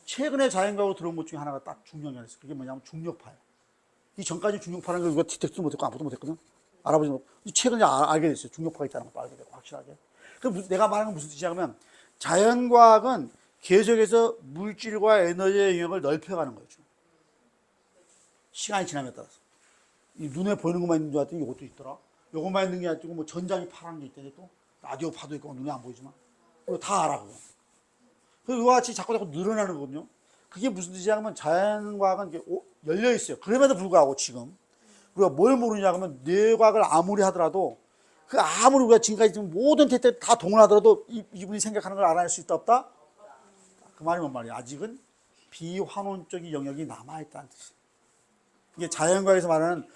최근에 자연과학으로 들어온 것 중에 하나가 딱 중력이 있어. 그게 뭐냐면 중력파야. 이 전까지 중력파라는 걸 우리가 디텍트도 못했고 아무도 못했거든. 알아보지 못하고. 최근에 알게 됐어요. 중력파가 있다는 것도 알게 되고, 확실하게. 그럼 내가 말하는 건 무슨 뜻이냐면, 자연과학은 계속해서 물질과 에너지의 영역을 넓혀가는 거죠. 시간이 지남에 따라서. 이 눈에 보이는 것만 있는 줄 알았더니 이것도 있더라. 이것만 있는 게 아니고 뭐 전장이 파란 게 있더니 또 라디오 파도 있고 눈에 안 보이지만 그거 다 알아. 그거. 그와 같이 자꾸 늘어나는 거거든요. 그게 무슨 뜻이냐면, 자연과학은 이렇게 열려 있어요. 그럼에도 불구하고 지금 우리가 뭘 모르냐 하면, 뇌과학을 아무리 하더라도 아무리 우리가 지금까지 모든 대체 다 동원하더라도 이분이 생각하는 걸 알아낼 수 있다 없다? 그 말이 뭔 말이야? 아직은 비환원적인 영역이 남아있다는 뜻이에요. 이게 자연과학에서 말하는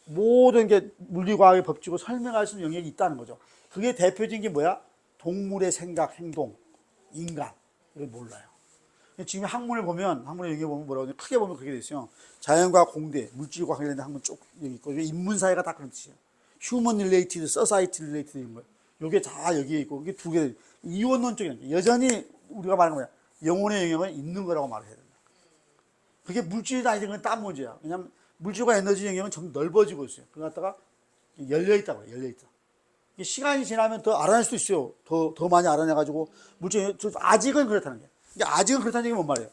모든 게 물리과학의 법칙으로 설명할 수 있는 영역이 있다는 거죠. 그게 대표적인 게 뭐야? 동물의 생각, 행동, 인간. 이걸 몰라요. 지금 학문을 보면, 학문의 영역을 보면 뭐라고 하냐, 크게 보면 그렇게 돼 있어요. 자연과학 공대, 물질과 관련된 학문 쪽 여기 있고, 인문사회가 다 그런 뜻이에요. 휴먼 릴레이티드, 서사이티 릴레이티드 이런 거예요. 요게 다 여기에 있고, 이게 두 개, 이원론적인 게 여전히 우리가 말하는 거야. 영혼의 영역은 있는 거라고 말을 해야 된다. 그게 물질이 아니지, 그건 딴 문제야. 왜냐면 물질과 에너지 영역은 점점 넓어지고 있어요. 그걸 갖다가 열려있다고 해요. 열려있다. 시간이 지나면 더 알아낼 수도 있어요. 더 많이 알아내가지고, 물질, 아직은 그렇다는 게. 그러니까 아직은 그렇다는 얘기는 뭔 말이에요?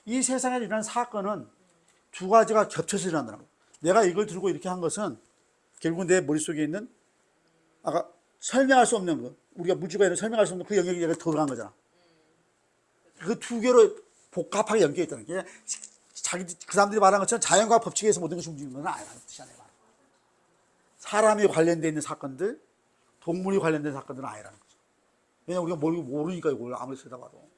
이 세상에 일어난 사건은 두 가지가 겹쳐서 일어난다는 거예요. 내가 이걸 들고 이렇게 한 것은 결국은 내 머릿속에 있는, 아까 설명할 수 없는 거, 우리가 물질과 에너지 설명할 수 없는 그 영역이 내가 들어간 거잖아. 그 두 개로 복합하게 연결해 있다는 게, 그 사람들이 말한 것처럼 자연과학 법칙에서 모든 것이 움직이는 건 아니라는 뜻이잖아요. 사람이 관련되어 있는 사건들, 동물이 관련된 사건들은 아니라는 거죠. 왜냐면 우리가 모르니까 이걸 아무리 쓰다봐도.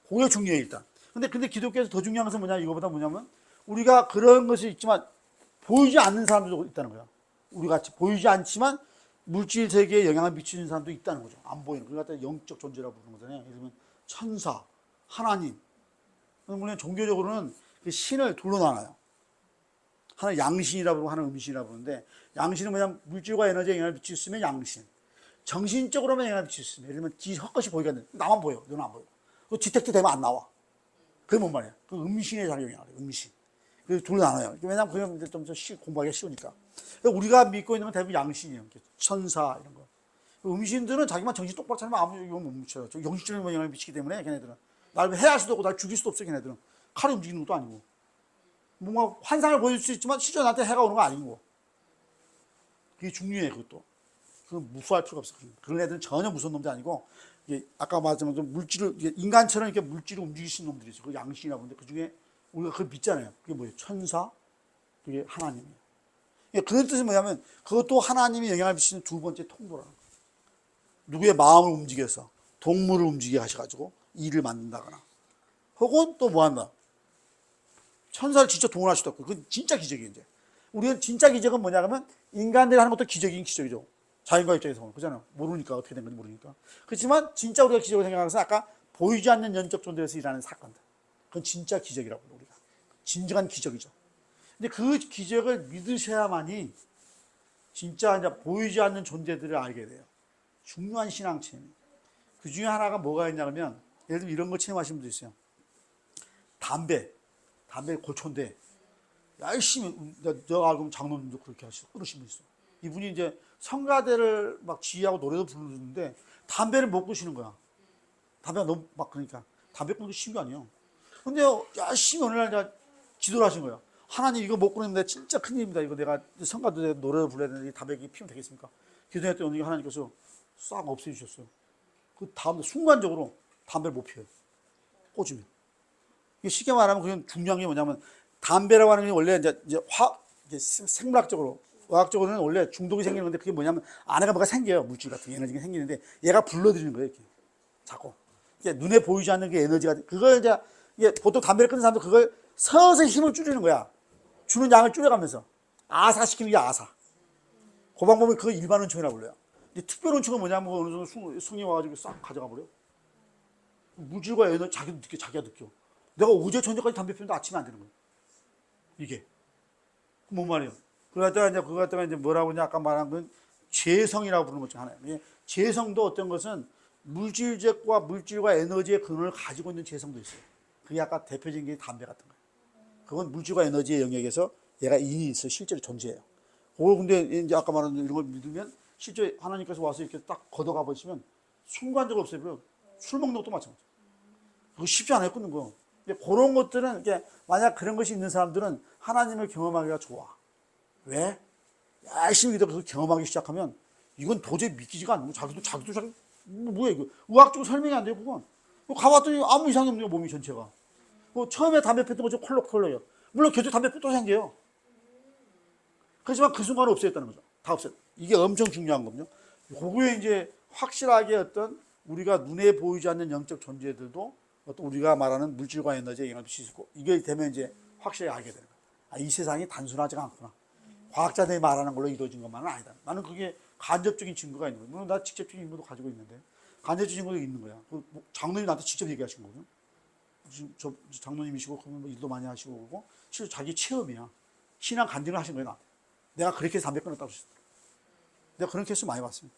그게 중요해, 일단. 근데 기독교에서 더 중요한 것은 뭐냐, 이거보다 뭐냐면, 우리가 그런 것이 있지만, 보이지 않는 사람들도 있다는 거야. 우리 같이 보이지 않지만, 물질 세계에 영향을 미치는 사람도 있다는 거죠. 안 보이는. 그걸 갖다 영적 존재라고 부르는 거잖아요. 예를 들면, 천사, 하나님. 물론 종교적으로는 그 신을 둘로 나눠요. 하나는 양신이라고 부르고, 하나는 음신이라고 부르는데, 양신은 뭐냐면, 물질과 에너지에 영향을 미칠 수 있으면 양신. 정신적으로만 영향을 미칠 수 있으면, 예를 들면, 뒤 헛것이 보이게 안 돼. 나만 보여. 너는 안 보여. 그 디텍트 되면 안 나와. 그게 뭔 말이야? 그 음신의 작용이야. 음신. 그래서 둘로 나눠요. 왜냐면 그게 좀 공부하기가 쉬우니까. 우리가 믿고 있는 건 대부분 양신이에요. 천사, 이런 거. 음신들은 자기만 정신 똑바로 차리면 아무 영향 못 미쳐요. 영신적인 영향을 미치기 때문에 걔네들은. 날 해할 수도 없고 날 죽일 수도 없어, 걔네들은. 칼이 움직이는 것도 아니고. 뭔가 환상을 보여줄 수 있지만 실제 나한테 해가 오는 거 아니고. 그게 중요해, 그것도. 그건 무수할 필요가 없어. 그런 애들은 전혀 무서운 놈들이 아니고, 이게 아까 말했지만 물질을, 인간처럼 이렇게 물질을 움직이시는 놈들이 있어요. 그 양신이라고 하는데 그 중에 우리가 그걸 믿잖아요. 그게 뭐예요? 천사, 그게 하나님이에요. 그런 뜻이 뭐냐면 그것도 하나님이 영향을 미치는 두 번째 통로라는 거예요. 누구의 마음을 움직여서 동물을 움직이게 하셔가지고 일을 만든다거나 혹은 또 뭐 한다. 천사를 진짜 동원할 수도 없고 그건 진짜 기적이에요. 이제 우리는 진짜 기적은 뭐냐 하면 인간들이 하는 것도 기적이긴 기적이죠. 자연과 입장에서 그잖아요. 모르니까 어떻게 된 건지 모르니까. 그렇지만 진짜 우리가 기적을 생각하는 것은 아까 보이지 않는 연적 존재에서 일하는 사건들. 그건 진짜 기적이라고 해요, 우리가. 진정한 기적이죠. 근데 그 기적을 믿으셔야만이 진짜 이제 보이지 않는 존재들을 알게 돼요. 중요한 신앙 체험. 그 중에 하나가 뭐가 있냐면 예를 들면 이런 거 체험하시는 분도 있어요. 담배 고초인데 열심히 저 알고 보면 장로님도 그렇게 하시고 그러신 분 있어요. 이분이 이제 성가대를 막 지휘하고 노래도 부르는데 담배를 못 끊으시는 거야. 담배가 너무 막 그러니까 담배 끊는 게 쉬운 게 아니에요. 근데 열심히 어느 날 이제 기도를 하신 거예요. 하나님 이거 못 끊는데 진짜 큰일입니다. 이거 내가 성가대 노래를 불러야 되는데 담배 피우면 되겠습니까? 기도했더니 하나님께서 싹 없애주셨어요. 그 다음 순간적으로 담배를 못 피워요. 꽂으면. 이게 쉽게 말하면 그건 중요한 게 뭐냐면 담배라고 하는 게 원래 이제 생물학적으로 의학적으로는 원래 중독이 생기는 건데 그게 뭐냐면 안에가 뭐가 생겨요. 물질 같은 게 에너지가 생기는데 얘가 불러들이는 거예요. 이렇게 자꾸. 이게 눈에 보이지 않는 게 에너지가 그걸 이제 이게 보통 담배를 끊는 사람도 그걸 서서히 힘을 줄이는 거야. 주는 양을 줄여가면서 아사시키는 게 아사. 그 방법을 그거 일반 은총이라고 불러요. 근데 특별 은총은 뭐냐면 어느 정도 승이 와가지고 싹 가져가 버려. 물질과 에너지 자기가 느껴. 내가 어제 저녁까지 담배 피우는데 아침에 안 되는 거야. 이게 뭔 말이에요? 그거 갖다가 이제 뭐라고 하냐 아까 말한 건 재성이라고 부르는 것 중 하나예요. 재성도 어떤 것은 물질과 에너지의 근원을 가지고 있는 재성도 있어요. 그게 아까 대표적인 게 담배 같은 거예요. 그건 물질과 에너지의 영역에서 얘가 인이 있어 실제로 존재해요. 그걸 근데 이제 아까 말한 이런 걸 믿으면 실제 하나님께서 와서 이렇게 딱 걷어가 버리시면 순간적으로 없애버려요. 술 먹는 것도 마찬가지예요. 그거 쉽지 않아요, 끊는 거. 그런 것들은 이렇게 만약 그런 것이 있는 사람들은 하나님을 경험하기가 좋아. 왜? 열심히 그걸 경험하기 시작하면 이건 도저히 믿기지가 않는 거. 자기도 뭐야 이거? 의학적으로 설명이 안 돼요, 그건. 가봤더니 아무 이상이 없는 거 몸이 전체가. 처음에 담배 폈던 것처럼 콜록콜록해요. 물론 계속 담배 또 생겨요. 그렇지만 그 순간은 없어졌다는 거죠. 다 없어요. 이게 엄청 중요한 거거든요. 그거에 이제 확실하게 어떤 우리가 눈에 보이지 않는 영적 존재들도 어떤 우리가 말하는 물질과 에너지에 영향을 미치고 이게 되면 이제 확실히 알게 되는 거예요. 아, 이 세상이 단순하지가 않구나. 과학자들이 말하는 걸로 이루어진 것만은 아니다. 나는 그게 간접적인 증거가 있는 거예요. 물론 나 직접적인 증거도 가지고 있는데 간접적인 증거도 있는 거야. 장로님이 나한테 직접 얘기하신 거거든요. 지금 저 장로님이시고 그러면 뭐 일도 많이 하시고 그러고 실제 자기 체험이야. 신앙 간증을 하신 거예요. 나한테. 내가 그렇게 해서 담배 끊었다고 했어요. 내가 그런 케이스 많이 봤습니다.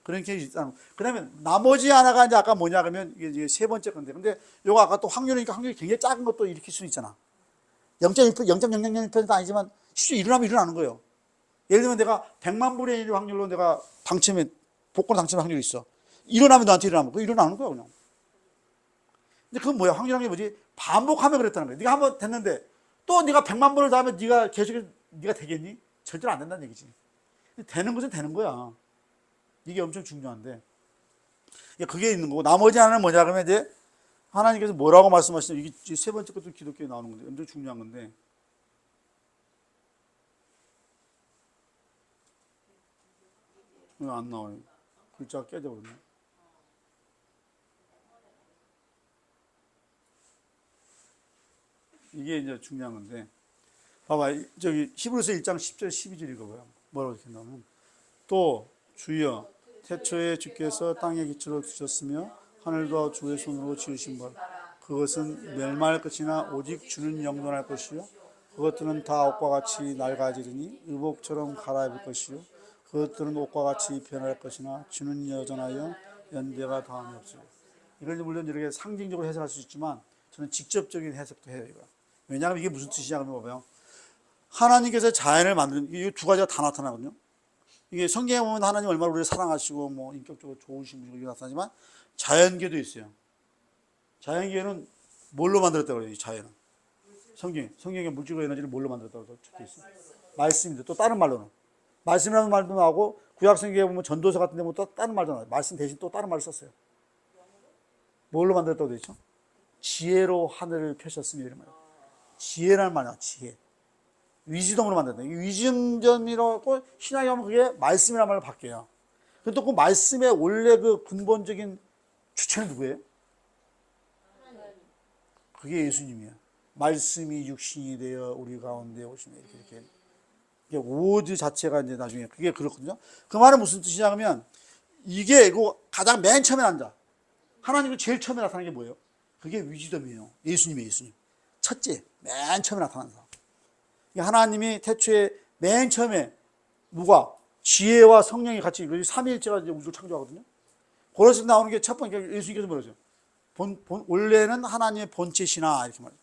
그런 케이스 있다는 거. 그 다음에 나머지 하나가 이제 아까 뭐냐 그러면 이게 세 번째 건데. 근데 요거 아까 또 확률이니까 확률이 굉장히 작은 것도 일으킬 수 있잖아. 0.00001%는 아니지만 실제 일어나면 일어나는 거예요. 예를 들면 내가 100만 분의 1 확률로 내가 복권 당첨 확률이 있어. 일어나면 너한테 일어나면 그거 일어나는 거야 그냥. 근데 그건 뭐야? 확률이라는 게 뭐지? 반복하면 그랬다는 거야. 네가 한번 됐는데 또 네가 100만 번을 더 하면 네가 계속 네가 되겠니? 절대로 안 된다는 얘기지. 되는 것은 되는 거야. 이게 엄청 중요한데. 그게 있는 거고 나머지 하나는 뭐냐 그러면 이제 하나님께서 뭐라고 말씀하시냐 이게 세 번째 것도 기독교에 나오는 건데 엄청 중요한 건데 왜 안 나와요? 글자가 깨져버렸네. 이게 이제 중요한 건데 봐봐 저기 히브리서 1장 10절 12절 읽어봐요. 뭐라고 이렇게 나오면 또 주여 태초에 주께서 땅의 기초를 두셨으며 하늘과 주의 손으로 지으신 것 그것은 멸망할 것이나 오직 주는 영존할 것이요 그것들은 다 옷과 같이 낡아지리니 의복처럼 갈아입을 것이요 그것들은 옷과 같이 변할 것이나 주는 여전하여 연대가 다함이 없어요. 이걸 물론 이렇게 상징적으로 해석할 수 있지만 저는 직접적인 해석도 해요. 이거. 왜냐하면 이게 무슨 뜻이냐 그러면 봐봐요. 하나님께서 자연을 만드는 이 두 가지가 다 나타나거든요. 이게 성경에 보면 하나님 얼마나 우리를 사랑하시고 뭐 인격적으로 좋으신 분이 나타나지만 자연계도 있어요. 자연계는 뭘로 만들었다고 그래요? 이 자연은 성경에 물질과 에너지를 뭘로 만들었다고 적혀 있어? 말씀인데 또 다른 말로는 말씀이라는 말도 나오고 구약 성경에 보면 전도서 같은 데 보면 또 다른 말도 나와요. 말씀 대신 또 다른 말을 썼어요. 뭘로 만들었다고 되어 있죠? 지혜로 하늘을 펴셨으며 이런 말이에요. 지혜라는 말이야. 지혜. 위즈덤으로 만든다. 이 위즈덤이라고 신약에 하면 그게 말씀이라는 말로 바뀌어요. 근데 또 그 말씀의 원래 그 근본적인 주체는 누구예요? 그게 예수님이야. 말씀이 육신이 되어 우리 가운데 오시네. 이렇게. 이게 오드 자체가 이제 나중에 그게 그렇거든요. 그 말은 무슨 뜻이냐 하면 이게 그 가장 맨 처음에 앉아. 하나님이 제일 처음에 나타나는 게 뭐예요? 그게 위즈덤이에요. 예수님이에요, 예수님. 첫째, 맨 처음에 나타나는 사람. 하나님이 태초에 맨 처음에 누가? 지혜와 성령이 같이 삼위일체가 이제 우주를 창조하거든요. 그래서 나오는 게 첫 번째 예수님께서 뭐라죠? 원래는 하나님의 본체시나 이렇게 말해요.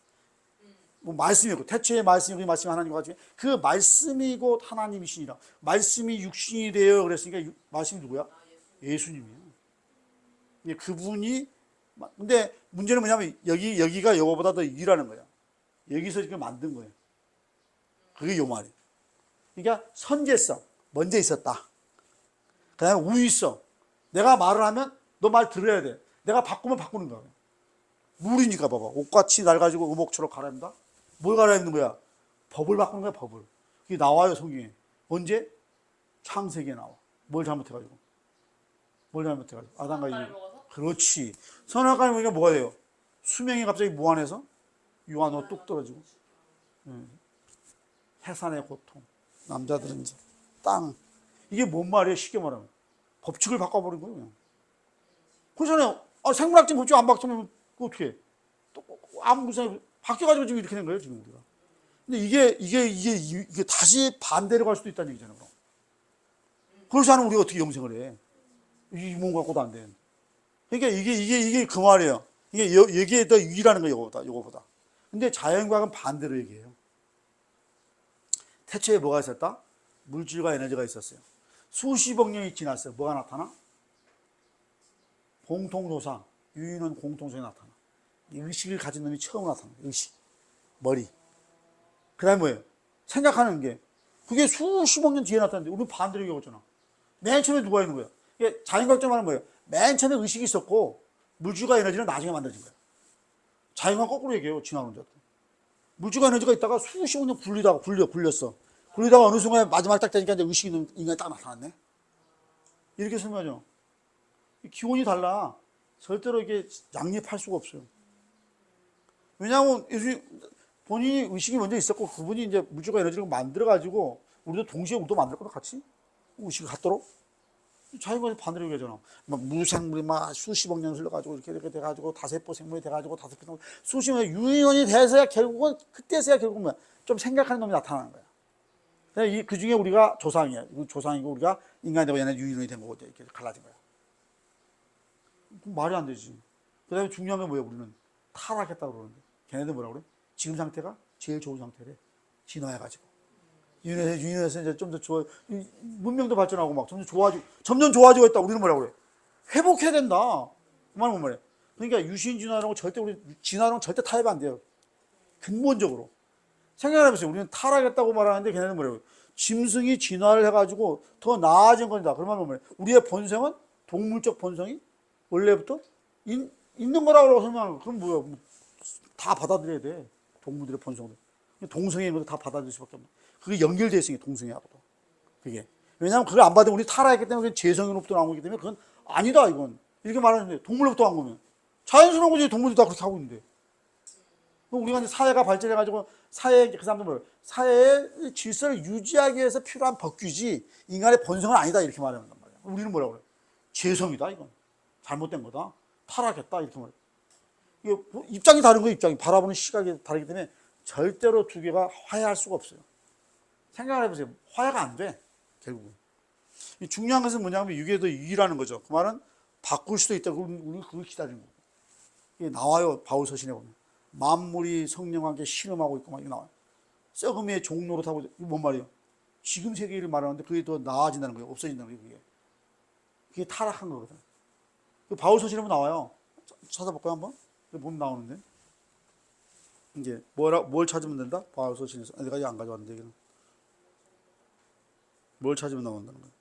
뭐 말씀이고 태초에 말씀이 그 말씀이 하나님과 같이 그 말씀이 곧 하나님이시니라. 말씀이 육신이 되어 그랬으니까 말씀이 누구야? 예수님이에요. 그분이 근데 문제는 뭐냐면 여기가 요거보다 더 일하는 거야. 여기서 지금 만든 거예요. 그게 요 말이에요. 그러니까 선제성 먼저 있었다. 그 다음에 우위성. 내가 말을 하면 너 말 들어야 돼. 내가 바꾸면 바꾸는 거야. 물이니까 봐봐. 옷같이 날 가지고 의복처럼 갈아입는다. 뭘 갈아입는 거야? 법을 바꾸는 거야, 법을. 그게 나와요, 성경에. 언제? 창세기에 나와. 뭘 잘못해가지고. 아담과 이브. 그렇지. 선악과를 먹으니까 뭐가 돼요? 수명이 갑자기 무한해서 유한호 뚝 떨어지고. 해산의 고통. 남자들은 이제 땅. 이게 뭔 말이에요, 쉽게 말하면. 법칙을 바꿔버린 거예요, 그냥. 그렇잖아요. 생물학적 법칙 안 바꾸면 어떻게 해? 또 아무 무슨 바뀌어가지고 지금 이렇게 된 거예요, 지금 우리가. 근데 이게 다시 반대로 갈 수도 있다는 얘기잖아요. 그럼. 그렇지 않으면 우리가 어떻게 영생을 해? 이 몸 갖고도 안 돼. 그러니까 이게 그 말이에요. 이게 여기에 더 유일하는 거예요, 요거보다. 근데 자연과학은 반대로 얘기해요. 태초에 뭐가 있었다? 물질과 에너지가 있었어요. 수십억 년이 지났어요. 뭐가 나타나? 공통조상, 유인원 공통성이 나타나. 의식을 가진 놈이 처음 나타나. 의식, 머리. 그 다음에 뭐예요? 생각하는 게. 그게 수십억 년 뒤에 나타났는데 우리는 반대로 얘기하잖아. 맨 처음에 누가 있는 거야? 이게 자연과학적으로 말하는 거예요. 맨 처음에 의식이 있었고 물질과 에너지는 나중에 만들어진 거야. 자연과학 거꾸로 얘기해요. 지나오는 자들. 물질과 에너지가 있다가 수십억 년 굴렸어. 굴리다가 어느 순간에 마지막 딱 되니까 이제 의식이 있는 인간이 딱 나타났네. 이렇게 설명하죠. 기원이 달라. 절대로 이게 양립할 수가 없어요. 왜냐하면 본인이 의식이 먼저 있었고 그분이 이제 물질과 에너지를 만들어가지고 우리도 동시에 우리도 만들었거든 같이. 의식이 같도록. 자연과학 반대로 얘기하잖아. 막 무생물이 막 수십억 년 흘러가지고 이렇게 돼가지고 다세포 생물이 돼가지고 다세포 생물 수십억 년 유인원이 돼서야 결국은 그때서야 결국은 좀 생각하는 놈이 나타나는 거야. 그 중에 우리가 조상이야. 조상이고 우리가 인간이 되고 얘네 유인원이 된 거고 이렇게 갈라진 거야. 말이 안 되지. 그 다음에 중요한 건 뭐예요? 우리는 타락했다고 그러는데. 걔네들 뭐라고 그래? 지금 상태가 제일 좋은 상태래. 진화해가지고. 유인원에서 이제 좀 더 좋아, 문명도 발전하고 막 점점 좋아지고 있다. 우리는 뭐라고 그래? 회복해야 된다. 그 말은 뭔 말이야? 그러니까 유신 진화라고 진화랑 절대 타협이 안 돼요. 근본적으로. 생각해보세요. 우리는 타락했다고 말하는데 걔네는 뭐라고 해요? 짐승이 진화를 해가지고 더 나아진 겁니다. 그러면 뭐예요? 우리의 본성은 동물적 본성이 원래부터 있는 거라고 설명하는 거. 그럼 뭐야? 다 받아들여야 돼. 동물들의 본성도. 동성애 있는 것도 다 받아들일 수밖에 없는. 그게 연결되어 있으니까 동성애하고도. 그게. 왜냐하면 그걸 안 받으면 우리 타락했기 때문에 재성으로부터 나온 거기 때문에 그건 아니다 이건. 이렇게 말하는데 동물로부터 한 거면. 자연스러운 거지. 동물도 다 그렇게 하고 있는데. 우리가 이제 사회가 발전해가지고 그 사람들 뭐예요? 사회의 질서를 유지하기 위해서 필요한 법규지 인간의 본성은 아니다 이렇게 말하는 말이야. 우리는 뭐라고 그래? 재성이다 이건. 잘못된 거다. 타락했다 이렇게 말해. 이게 입장이 다른 거예요. 입장이 바라보는 시각이 다르기 때문에 절대로 두 개가 화해할 수가 없어요. 생각을 해보세요. 화해가 안 돼. 결국은. 중요한 것은 뭐냐면 이게 더 유일하는 거죠. 그 말은 바꿀 수도 있다. 우리는 그걸 기다리는 거고. 이게 나와요. 바울 서신에 보면. 만물이 성령과 함께 신음하고 있고 막 이게 나와요. 썩음의 종로로 타고 이게 뭔 말이에요? 지금 세계를 말하는데 그게 더 나아진다는 거예요. 없어진다는 거예요. 그게 타락한 거거든. 그 바울 서신에 보면 나와요. 찾아볼까요 한번? 보면 나오는데. 이제 뭘 찾으면 된다? 바울서신에서 내가 안 가져왔는데 여기는 뭘 찾으면 나온다는 거야.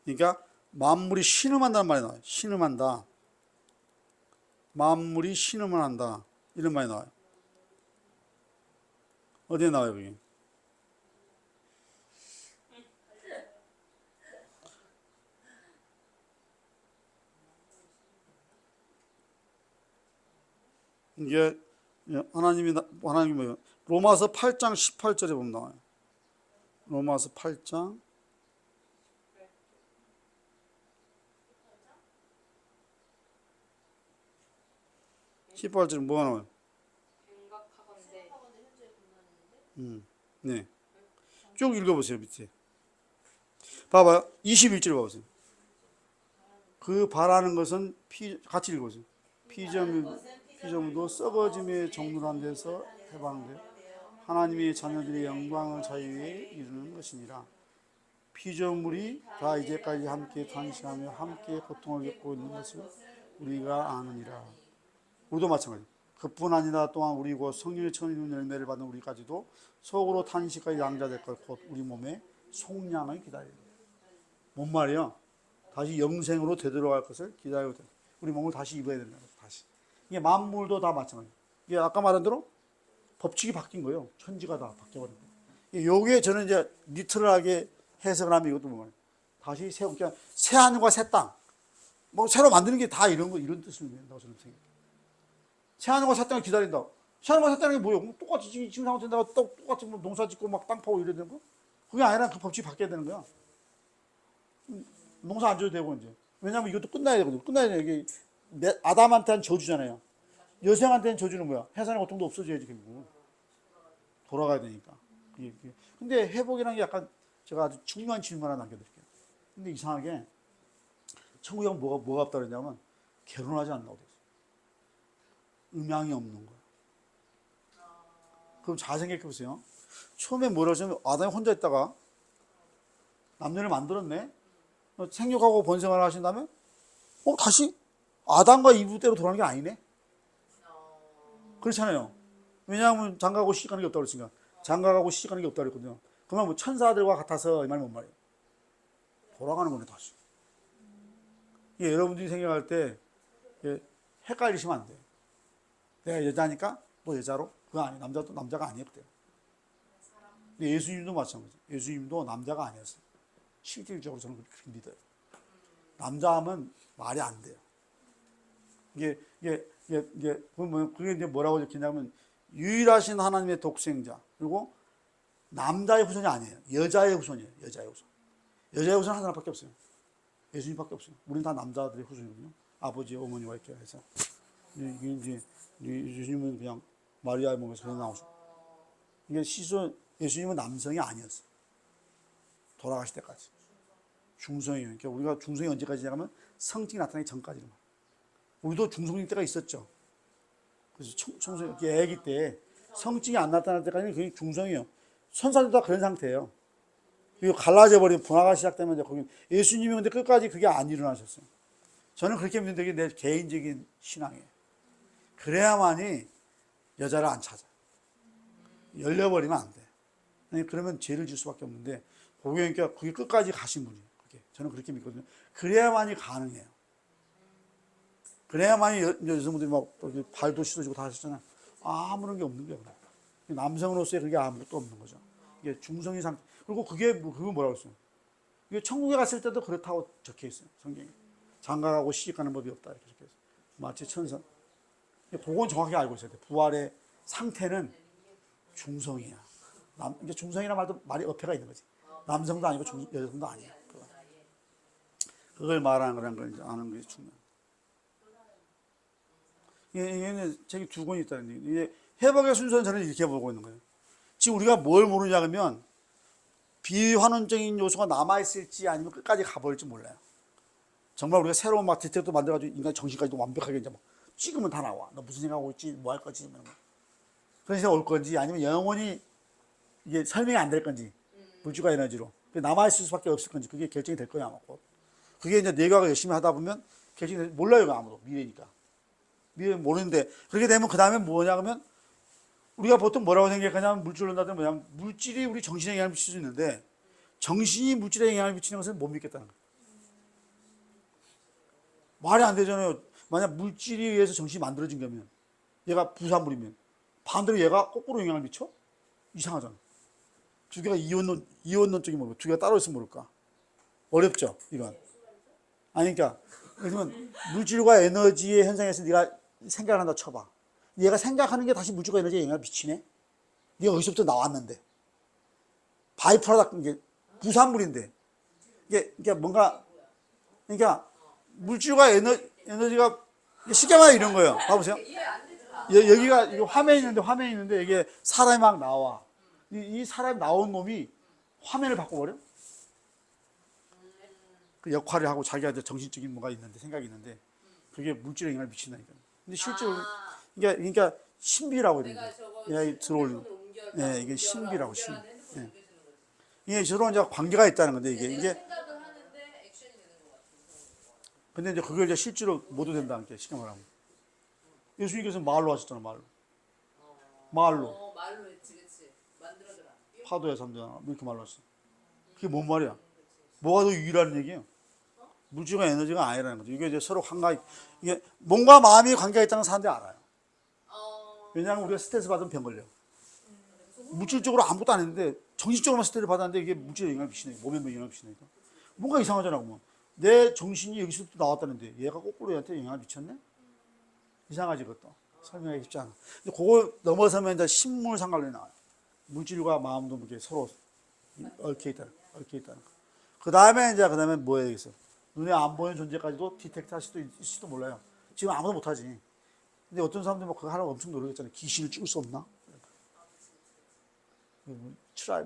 그러니까 만물이 신음한다는 말이 나와요. 신음한다. 만물이 신음을 한다. 이런 말이 나와요. 어디에 나와요, 여기? 이게 하나님이 뭐예요? 로마서 8장 18절에 보면 나와요. 로마서 8장 18절에 뭐가 나와요? 생각하건대 네. 쭉 읽어보세요, 밑에. 봐봐요. 21절 봐보세요. 그 바라는 것은 같이 읽어보세요. 피조물도 썩어짐에 종로한 데서 해방돼 하나님의 자녀들의 영광을 자유에 이루는 것이니라. 피조물이 다 이제까지 함께 탄식하며 함께 고통을 겪고 있는 것을 우리가 아느니라. 우리도 마찬가지. 그뿐 아니라 또한 우리 곧 성령의 천일운 열매를 받는 우리까지도 속으로 탄식과 양자될 것 곧 우리 몸에 속량을 기다려요. 뭔 말이야? 다시 영생으로 되돌아갈 것을 기다려야 돼. 우리 몸을 다시 입어야 된다. 다시. 이게 만물도 다 마찬가지. 이게 아까 말한 대로 법칙이 바뀐 거예요. 천지가 다 바뀌어버린 거예요. 요게 저는 이제 리터럴하게 해석을 하면 이것도 뭐예요? 다시 그러니까 새 하늘과 새 땅. 뭐 새로 만드는 게 다 이런 뜻을 의미한다고 저는 생각해요. 새 하늘과 새 땅을 기다린다. 새 하늘과 새 땅이 뭐예요? 똑같이 지금 상황 된다고 똑같이 뭐 농사 짓고 막 땅 파고 이래야 되는 거? 그게 아니라 그 법칙이 바뀌어야 되는 거야. 농사 안 줘도 되고 이제. 왜냐면 이것도 끝나야 되거든. 끝나야 돼. 이게 아담한테는 저주잖아요. 여성한테는 저주는 뭐야? 해산의 고통도 없어져야지 결국. 돌아가야 되니까. 근데 회복이라는 게 약간 제가 아주 중요한 질문 하나 남겨드릴게요. 근데 이상하게 천국에 뭐가 없다 그러냐면 결혼하지 않는다고 돼 있어요. 음양이 없는 거야. 그럼 잘 생각해 보세요. 처음에 뭐라고 하시면 아담이 혼자 있다가 남녀를 만들었네. 생육하고 번성을 하신 다음에 다시 아담과 이브대로 돌아가는 게 아니네. 그렇잖아요. 왜냐하면 장가가고 시집가는 게 없다고 그랬으니까. 장가가고 시집가는 게 없다고 그랬거든요. 그러면 뭐 천사들과 같아서 이 말이 뭔 말이에요? 돌아가는 거네 다시. 여러분들이 생각할 때 헷갈리시면 안 돼요. 내가 여자니까 너 여자로? 그거 아니에요. 남자도 남자가 아니었대요. 근데 예수님도 마찬가지예요. 예수님도 남자가 아니었어요. 실질적으로 저는 그렇게 믿어요. 남자하면 말이 안 돼요. 그게 이제 뭐라고 적히냐면 유일하신 하나님의 독생자 그리고 남자의 후손이 아니에요. 여자의 후손이에요. 여자의 후손. 여자의 후손은 한 사람밖에 없어요. 예수님밖에 없어요. 우리는 다 남자들의 후손이거든요. 아버지, 어머니와 이렇게 해서. 이게 이제 예수님은 그냥 마리아의 몸에서 그냥 나오죠. 이게 예수님은 남성이 아니었어요. 돌아가실 때까지. 중성이에요. 그러니까 우리가 중성이 언제까지 나가면 성증이 나타나기 전까지는. 우리도 중성일 때가 있었죠. 그래서 청소년, 애기 때 성증이 안 나타날 때까지는 그게 중성이에요. 선사들도 다 그런 상태예요. 그리고 갈라져 버리면 분화가 시작되면 이제 거기 예수님이 근데 끝까지 그게 안 일어나셨어요. 저는 그렇게 믿는 게 내 개인적인 신앙이에요. 그래야만이 여자를 안 찾아. 열려버리면 안 돼. 그러면 죄를 질 수밖에 없는데 그러니까 그게 끝까지 가신 분이에요. 저는 그렇게 믿거든요. 그래야만이 가능해요. 그래야만이 여성분들이 막 발도 씻어주고 다 하셨잖아요. 아무런 게 없는 거예요. 남성으로서의 그게 아무것도 없는 거죠. 이게 중성의 상태. 그리고 그게 뭐라고 했어요? 이게 천국에 갔을 때도 그렇다고 적혀 있어요. 성경에. 장가가고 시집가는 법이 없다 이렇게 적혀 있어요. 마치 천사. 그건 정확히 알고 있어야 돼. 부활의 상태는 중성이야. 이게 중성이라는 말도 말이 어폐가 있는 거지. 남성도 아니고 여성도 아니야. 그걸 말하는 거라는 걸 이제 아는 게 중요해요. 얘는 책이 두 권이 있다는데, 이게 회복의 순서는 저는 이렇게 보고 있는 거예요. 지금 우리가 뭘 모르냐 그러면 비환원적인 요소가 남아있을지 아니면 끝까지 가버릴지 몰라요. 정말 우리가 새로운 막 디텍터 만들어가지고 인간 정신까지도 완벽하게 이제 막 찍으면 다 나와. 너 무슨 생각하고 있지? 뭐 할 거지? 그런 생각 올 건지 아니면 영원히 이게 설명이 안 될 건지 물질과 에너지로 남아있을 수밖에 없을 건지 그게 결정이 될 거야 아마 곧. 그게 이제 뇌과가 열심히 하다 보면 결정이 몰라요, 이거 아무도. 미래니까. 미래는 모르는데, 그렇게 되면 그 다음에 뭐냐 하면, 우리가 보통 뭐라고 생각하냐면, 물질로 나도 뭐냐면, 물질이 우리 정신에 영향을 미칠 수 있는데, 정신이 물질에 영향을 미치는 것은 못 믿겠다는 거예요. 말이 안 되잖아요. 만약 물질에 의해서 정신이 만들어진 거면, 얘가 부산물이면, 반대로 얘가 거꾸로 영향을 미쳐? 이상하잖아. 두 개가 이원론적인 모르고, 두 개가 따로 있으면 모를까? 어렵죠, 이건. 아니, 그러니까, 그러면 물질과 에너지의 현상에서 네가 생각을 한다 쳐봐. 얘가 생각하는 게 다시 물질과 에너지에 영향을 미치네? 네가 어디서부터 나왔는데. 바이프라닥, 이게 부산물인데. 이게 뭔가, 그러니까, 물질과 에너지가, 쉽게 말하면 이런 거예요. 봐보세요. 여기가, 이거 화면이 있는데, 이게 사람이 막 나와. 이 사람이 나온 놈이 화면을 바꿔버려? 그 역할을 하고 자기가 이제 정신적인 뭐가 있는데, 생각이 있는데, 그게 물질에 영향을 미친다니까. 근데 실제로, 그러니까 신비라고 해야 내가 돼. 저거 예, 들어올리는. 핸드폰 옮겨라, 예, 이게 옮겨라, 신비라고, 옮겨라, 신비. 핸드폰 예. 옮겨주는 거지. 이게 저런 이제 관계가 있다는 건데, 내가 이게. 생각을 하는데 액션이 되는 것 같아. 근데 이제 그걸 이제 실제로 모두 된다는 게, 쉽게 말하면. 예수님께서 말로 하셨잖아, 말로. 말로. 말로 했지, 그치. 만들어줘라. 파도야, 삼도야. 이렇게 말로 했어. 그게 뭔 말이야? 뭐가 더 유일한 얘기예요? 물질과 에너지가 아니라는 거죠. 이게 이제 서로 이게 몸과 마음이 관계가 있다는 사람들이 알아요. 왜냐하면 우리가 스트레스 받으면 병 걸려. 물질적으로 아무것도 안 했는데 정신적으로만 스트레스를 받았는데 이게 물질에 영향을 미치네. 몸에 영향을 미치니까. 뭔가 이상하잖아, 그러면. 내 정신이 여기서부터 나왔다는데 얘가 거꾸로 얘한테 영향을 미쳤네? 이상하지, 그것도. 설명하기 쉽지 않아. 근데 그걸 넘어서면 이제 신물상관론이 나와요. 물질과 마음도 이렇게 서로 얽혀 있다는 거. 그 다음에 뭐 해야겠어? 눈에 안 보이는 존재까지도 디텍트 할 수도 있을지도 몰라요. 지금 아무도 못하지. 근데 어떤 사람들이 뭐 그거 하라고 엄청 노력했잖아요. 귀신을 찍을 수 없나?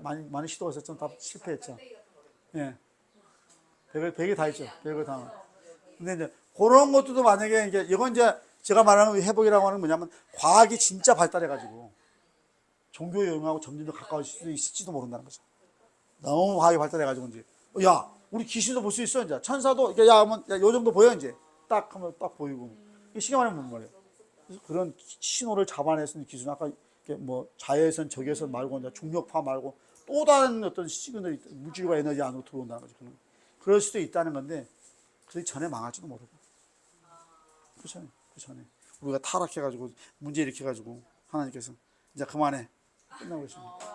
많이 시도가 있었지만 다 실패했죠. 예. 별게 다 있죠. 별거 다. 근데 이제 그런 것들도 만약에 이건 이제 제가 말하는 회복이라고 하는 건 뭐냐면 과학이 진짜 발달해가지고 종교의 영향하고 점점 더 가까울 수도 있을지도 모른다는 거죠. 너무 과학이 발달해가지고 이제 야 우리 귀신도 볼 수 있어 이제 천사도 요 정도 보여 이제 딱 하면 딱 보이고 이게 쉽게 말하면 뭔 말이에요. 그래서 그런 신호를 잡아낼 수 있는 기술 아까 뭐 자외선 적외선 말고 이제 중력파 말고 또 다른 어떤 시그널이 물질과 에너지 안으로 들어온다는 거죠. 그럴 수도 있다는 건데 그 전에 망할지도 모르고 그 전에 우리가 타락해가지고 문제 일으켜가지고 하나님께서 이제 그만해 끝나고 있습니다.